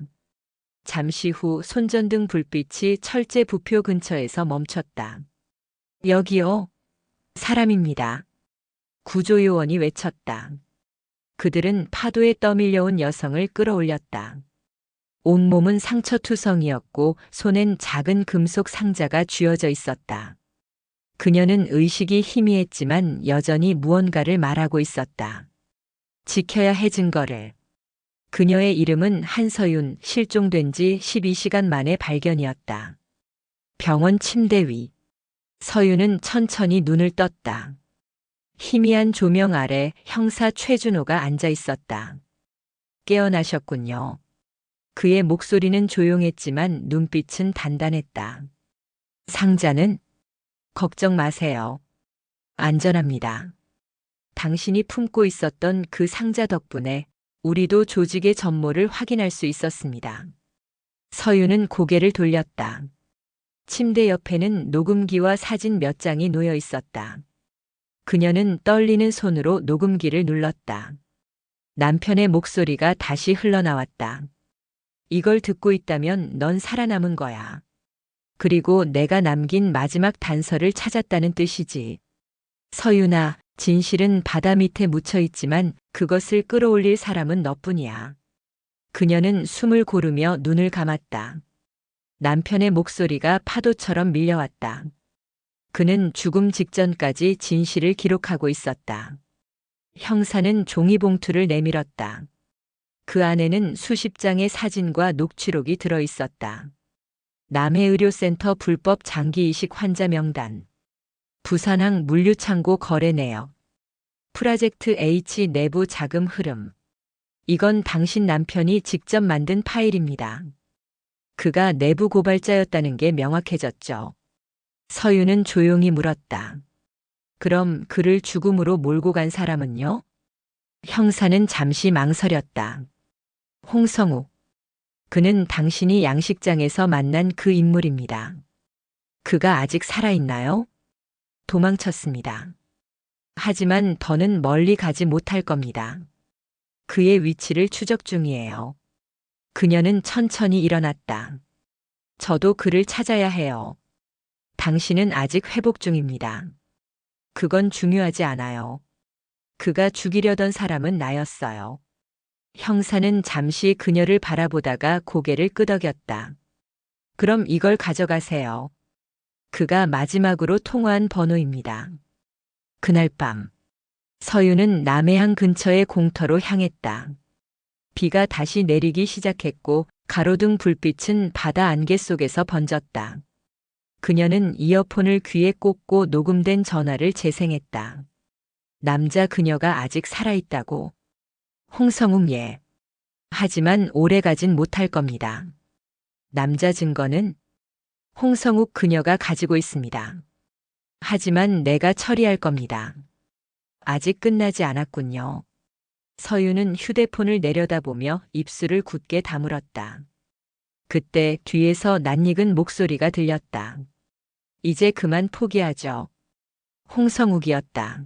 잠시 후 손전등 불빛이 철제 부표 근처에서 멈췄다. 여기요. 사람입니다. 구조요원이 외쳤다. 그들은 파도에 떠밀려온 여성을 끌어올렸다. 온몸은 상처투성이었고 손엔 작은 금속 상자가 쥐어져 있었다. 그녀는 의식이 희미했지만 여전히 무언가를 말하고 있었다. 지켜야 해 증거를. 그녀의 이름은 한서윤, 실종된 지 12시간 만에 발견이었다. 병원 침대 위. 서윤은 천천히 눈을 떴다. 희미한 조명 아래 형사 최준호가 앉아 있었다. 깨어나셨군요. 그의 목소리는 조용했지만 눈빛은 단단했다. 상자는? 걱정 마세요. 안전합니다. 당신이 품고 있었던 그 상자 덕분에 우리도 조직의 전모를 확인할 수 있었습니다. 서윤은 고개를 돌렸다. 침대 옆에는 녹음기와 사진 몇 장이 놓여 있었다. 그녀는 떨리는 손으로 녹음기를 눌렀다. 남편의 목소리가 다시 흘러나왔다. 이걸 듣고 있다면 넌 살아남은 거야. 그리고 내가 남긴 마지막 단서를 찾았다는 뜻이지. 서윤아, 진실은 바다 밑에 묻혀 있지만 그것을 끌어올릴 사람은 너뿐이야. 그녀는 숨을 고르며 눈을 감았다. 남편의 목소리가 파도처럼 밀려왔다. 그는 죽음 직전까지 진실을 기록하고 있었다. 형사는 종이봉투를 내밀었다. 그 안에는 수십 장의 사진과 녹취록이 들어 있었다. 남해의료센터 불법 장기 이식 환자 명단, 부산항 물류창고 거래 내역, 프로젝트 H 내부 자금 흐름. 이건 당신 남편이 직접 만든 파일입니다. 그가 내부 고발자였다는 게 명확해졌죠. 서윤은 조용히 물었다. 그럼 그를 죽음으로 몰고 간 사람은요? 형사는 잠시 망설였다. 홍성욱. 그는 당신이 양식장에서 만난 그 인물입니다. 그가 아직 살아있나요? 도망쳤습니다. 하지만 더는 멀리 가지 못할 겁니다. 그의 위치를 추적 중이에요. 그녀는 천천히 일어났다. 저도 그를 찾아야 해요. 당신은 아직 회복 중입니다. 그건 중요하지 않아요. 그가 죽이려던 사람은 나였어요. 형사는 잠시 그녀를 바라보다가 고개를 끄덕였다. 그럼 이걸 가져가세요. 그가 마지막으로 통화한 번호입니다. 그날 밤, 서윤은 남해항 근처의 공터로 향했다. 비가 다시 내리기 시작했고 가로등 불빛은 바다 안개 속에서 번졌다. 그녀는 이어폰을 귀에 꽂고 녹음된 전화를 재생했다. 남자 그녀가 아직 살아있다고. 홍성욱 예. 하지만 오래 가진 못할 겁니다. 남자 증거는 홍성욱 그녀가 가지고 있습니다. 하지만 내가 처리할 겁니다. 아직 끝나지 않았군요. 서윤은 휴대폰을 내려다보며 입술을 굳게 다물었다. 그때 뒤에서 낯익은 목소리가 들렸다. 이제 그만 포기하죠. 홍성욱이었다.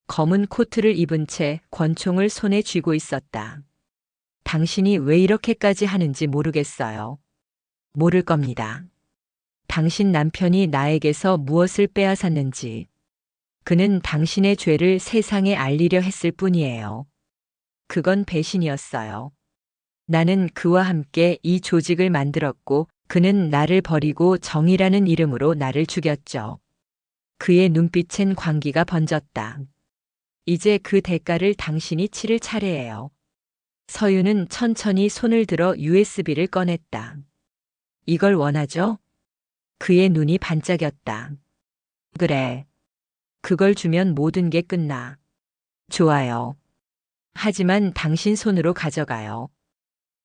검은 코트를 입은 채 권총을 손에 쥐고 있었다. 당신이 왜 이렇게까지 하는지 모르겠어요. 모를 겁니다. 당신 남편이 나에게서 무엇을 빼앗았는지. 그는 당신의 죄를 세상에 알리려 했을 뿐이에요. 그건 배신이었어요. 나는 그와 함께 이 조직을 만들었고 그는 나를 버리고 정의라는 이름으로 나를 죽였죠. 그의 눈빛엔 광기가 번졌다. 이제 그 대가를 당신이 치를 차례예요. 서윤은 천천히 손을 들어 USB를 꺼냈다. 이걸 원하죠? 그의 눈이 반짝였다. 그래. 그걸 주면 모든 게 끝나. 좋아요. 하지만 당신 손으로 가져가요.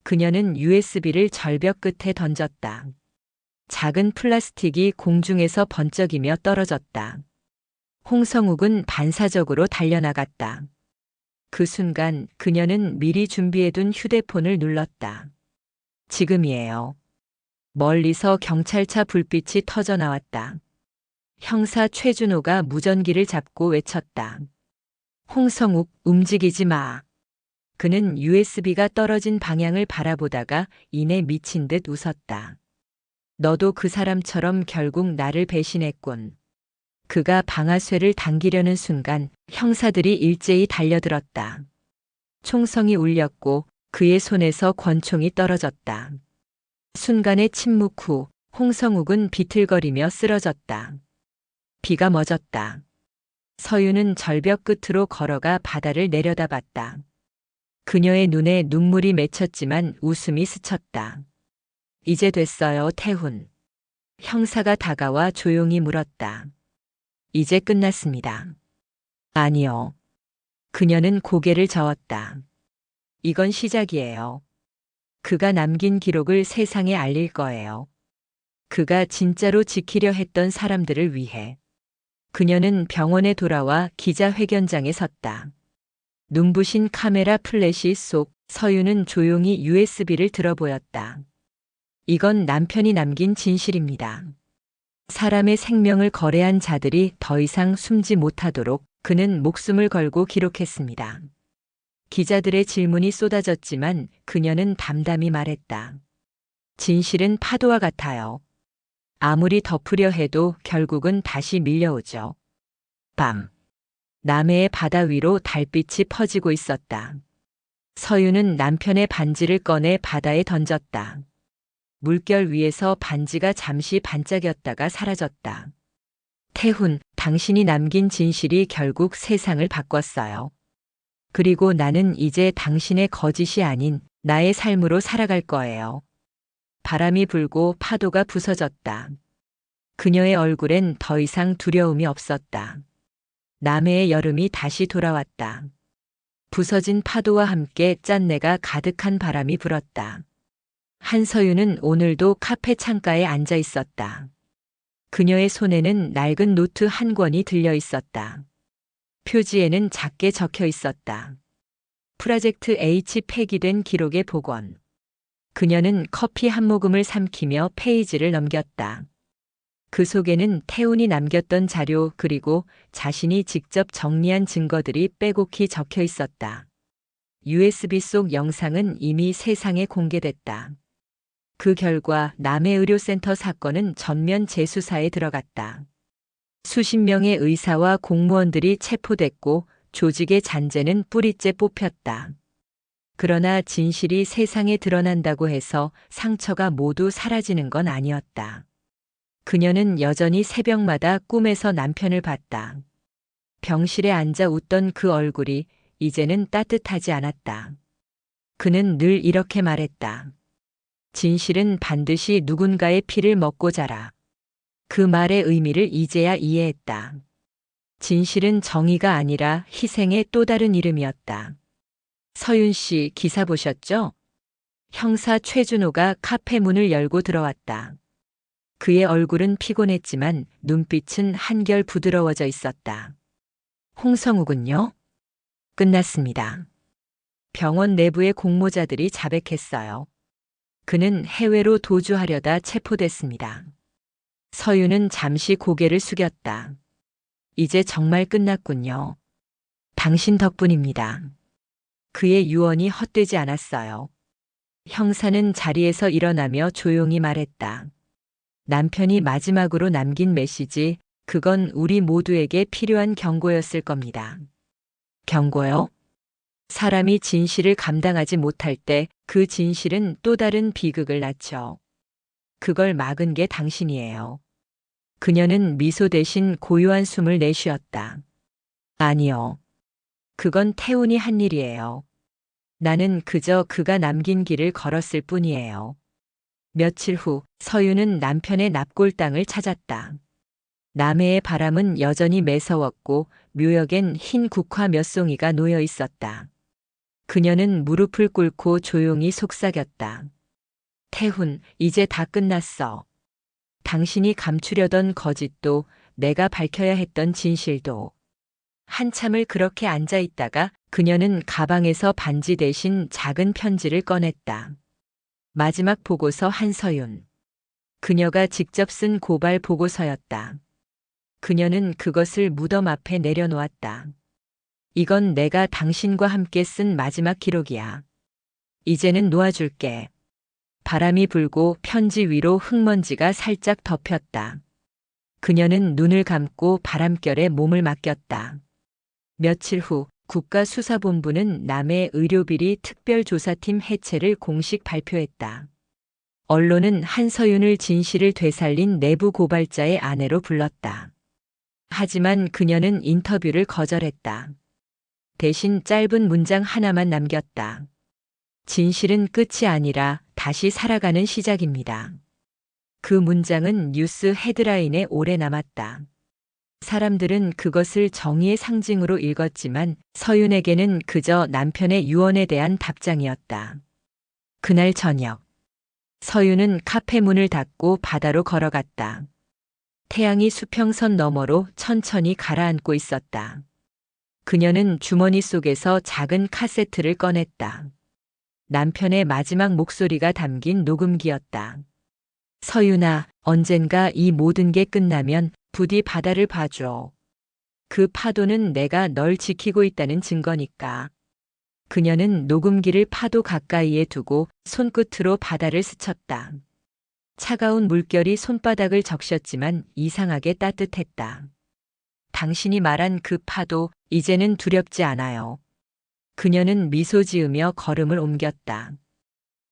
그녀는 USB를 절벽 끝에 던졌다. 작은 플라스틱이 공중에서 번쩍이며 떨어졌다. 홍성욱은 반사적으로 달려나갔다. 그 순간 그녀는 미리 준비해둔 휴대폰을 눌렀다. 지금이에요. 멀리서 경찰차 불빛이 터져 나왔다. 형사 최준호가 무전기를 잡고 외쳤다. 홍성욱, 움직이지 마. 그는 USB가 떨어진 방향을 바라보다가 이내 미친 듯 웃었다. 너도 그 사람처럼 결국 나를 배신했군. 그가 방아쇠를 당기려는 순간 형사들이 일제히 달려들었다. 총성이 울렸고 그의 손에서 권총이 떨어졌다. 순간의 침묵 후 홍성욱은 비틀거리며 쓰러졌다. 비가 멎었다. 서윤은 절벽 끝으로 걸어가 바다를 내려다봤다. 그녀의 눈에 눈물이 맺혔지만 웃음이 스쳤다. 이제 됐어요, 태훈. 형사가 다가와 조용히 물었다. 이제 끝났습니다. 아니요. 그녀는 고개를 저었다. 이건 시작이에요. 그가 남긴 기록을 세상에 알릴 거예요. 그가 진짜로 지키려 했던 사람들을 위해. 그녀는 병원에 돌아와 기자회견장에 섰다. 눈부신 카메라 플래시 속 서윤은 조용히 USB를 들어보였다. 이건 남편이 남긴 진실입니다. 사람의 생명을 거래한 자들이 더 이상 숨지 못하도록 그는 목숨을 걸고 기록했습니다. 기자들의 질문이 쏟아졌지만 그녀는 담담히 말했다. 진실은 파도와 같아요. 아무리 덮으려 해도 결국은 다시 밀려오죠. 밤. 남해의 바다 위로 달빛이 퍼지고 있었다. 서윤은 남편의 반지를 꺼내 바다에 던졌다. 물결 위에서 반지가 잠시 반짝였다가 사라졌다. 태훈, 당신이 남긴 진실이 결국 세상을 바꿨어요. 그리고 나는 이제 당신의 거짓이 아닌 나의 삶으로 살아갈 거예요. 바람이 불고 파도가 부서졌다. 그녀의 얼굴엔 더 이상 두려움이 없었다. 남해의 여름이 다시 돌아왔다. 부서진 파도와 함께 짠내가 가득한 바람이 불었다. 한서윤은 오늘도 카페 창가에 앉아 있었다. 그녀의 손에는 낡은 노트 한 권이 들려 있었다. 표지에는 작게 적혀 있었다. 프로젝트 H 폐기된 기록의 복원. 그녀는 커피 한 모금을 삼키며 페이지를 넘겼다. 그 속에는 태훈이 남겼던 자료 그리고 자신이 직접 정리한 증거들이 빼곡히 적혀 있었다. USB 속 영상은 이미 세상에 공개됐다. 그 결과 남해의료센터 사건은 전면 재수사에 들어갔다. 수십 명의 의사와 공무원들이 체포됐고 조직의 잔재는 뿌리째 뽑혔다. 그러나 진실이 세상에 드러난다고 해서 상처가 모두 사라지는 건 아니었다. 그녀는 여전히 새벽마다 꿈에서 남편을 봤다. 병실에 앉아 웃던 그 얼굴이 이제는 따뜻하지 않았다. 그는 늘 이렇게 말했다. 진실은 반드시 누군가의 피를 먹고 자라. 그 말의 의미를 이제야 이해했다. 진실은 정의가 아니라 희생의 또 다른 이름이었다. 서윤 씨 기사 보셨죠? 형사 최준호가 카페 문을 열고 들어왔다. 그의 얼굴은 피곤했지만 눈빛은 한결 부드러워져 있었다. 홍성욱은요? 끝났습니다. 병원 내부의 공모자들이 자백했어요. 그는 해외로 도주하려다 체포됐습니다. 서윤은 잠시 고개를 숙였다. 이제 정말 끝났군요. 당신 덕분입니다. 그의 유언이 헛되지 않았어요. 형사는 자리에서 일어나며 조용히 말했다. 남편이 마지막으로 남긴 메시지, 그건 우리 모두에게 필요한 경고였을 겁니다. 경고요? 사람이 진실을 감당하지 못할 때 그 진실은 또 다른 비극을 낳죠. 그걸 막은 게 당신이에요. 그녀는 미소 대신 고요한 숨을 내쉬었다. 아니요. 그건 태훈이 한 일이에요. 나는 그저 그가 남긴 길을 걸었을 뿐이에요. 며칠 후 서유는 남편의 납골당을 찾았다. 남해의 바람은 여전히 매서웠고 묘역엔 흰 국화 몇 송이가 놓여 있었다. 그녀는 무릎을 꿇고 조용히 속삭였다. 태훈, 이제 다 끝났어. 당신이 감추려던 거짓도 내가 밝혀야 했던 진실도. 한참을 그렇게 앉아 있다가 그녀는 가방에서 반지 대신 작은 편지를 꺼냈다. 마지막 보고서 한서윤. 그녀가 직접 쓴 고발 보고서였다. 그녀는 그것을 무덤 앞에 내려놓았다. 이건 내가 당신과 함께 쓴 마지막 기록이야. 이제는 놓아줄게. 바람이 불고 편지 위로 흙먼지가 살짝 덮였다. 그녀는 눈을 감고 바람결에 몸을 맡겼다. 며칠 후 국가수사본부는 남해 의료비리 특별조사팀 해체를 공식 발표했다. 언론은 한서윤을 진실을 되살린 내부 고발자의 아내로 불렀다. 하지만 그녀는 인터뷰를 거절했다. 대신 짧은 문장 하나만 남겼다. 진실은 끝이 아니라 다시 살아가는 시작입니다. 그 문장은 뉴스 헤드라인에 오래 남았다. 사람들은 그것을 정의의 상징으로 읽었지만 서윤에게는 그저 남편의 유언에 대한 답장이었다. 그날 저녁, 서윤은 카페 문을 닫고 바다로 걸어갔다. 태양이 수평선 너머로 천천히 가라앉고 있었다. 그녀는 주머니 속에서 작은 카세트를 꺼냈다. 남편의 마지막 목소리가 담긴 녹음기였다. 서윤아, 언젠가 이 모든 게 끝나면 부디 바다를 봐줘. 그 파도는 내가 널 지키고 있다는 증거니까. 그녀는 녹음기를 파도 가까이에 두고 손끝으로 바다를 스쳤다. 차가운 물결이 손바닥을 적셨지만 이상하게 따뜻했다. 당신이 말한 그 파도, 이제는 두렵지 않아요. 그녀는 미소 지으며 걸음을 옮겼다.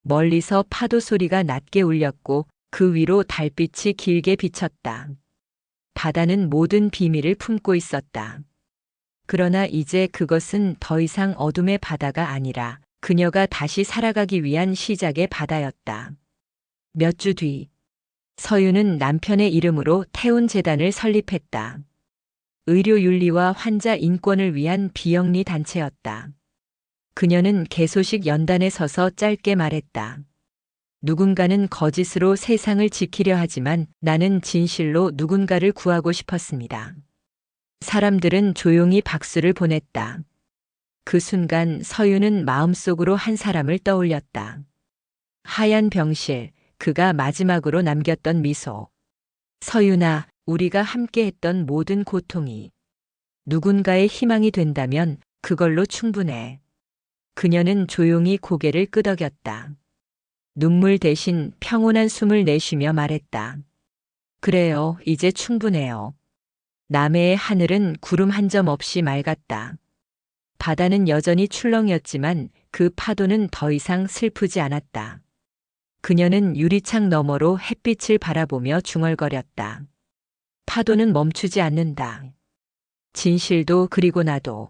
멀리서 파도 소리가 낮게 울렸고 그 위로 달빛이 길게 비쳤다. 바다는 모든 비밀을 품고 있었다. 그러나 이제 그것은 더 이상 어둠의 바다가 아니라 그녀가 다시 살아가기 위한 시작의 바다였다. 몇 주 뒤, 서윤은 남편의 이름으로 태훈재단을 설립했다. 의료윤리와 환자 인권을 위한 비영리 단체였다. 그녀는 개소식 연단에 서서 짧게 말했다. 누군가는 거짓으로 세상을 지키려 하지만 나는 진실로 누군가를 구하고 싶었습니다. 사람들은 조용히 박수를 보냈다. 그 순간 서윤은 마음속으로 한 사람을 떠올렸다. 하얀 병실, 그가 마지막으로 남겼던 미소. 서윤아, 우리가 함께했던 모든 고통이 누군가의 희망이 된다면 그걸로 충분해. 그녀는 조용히 고개를 끄덕였다. 눈물 대신 평온한 숨을 내쉬며 말했다. 그래요, 이제 충분해요. 남해의 하늘은 구름 한 점 없이 맑았다. 바다는 여전히 출렁였지만 그 파도는 더 이상 슬프지 않았다. 그녀는 유리창 너머로 햇빛을 바라보며 중얼거렸다. 파도는 멈추지 않는다. 진실도 그리고 나도.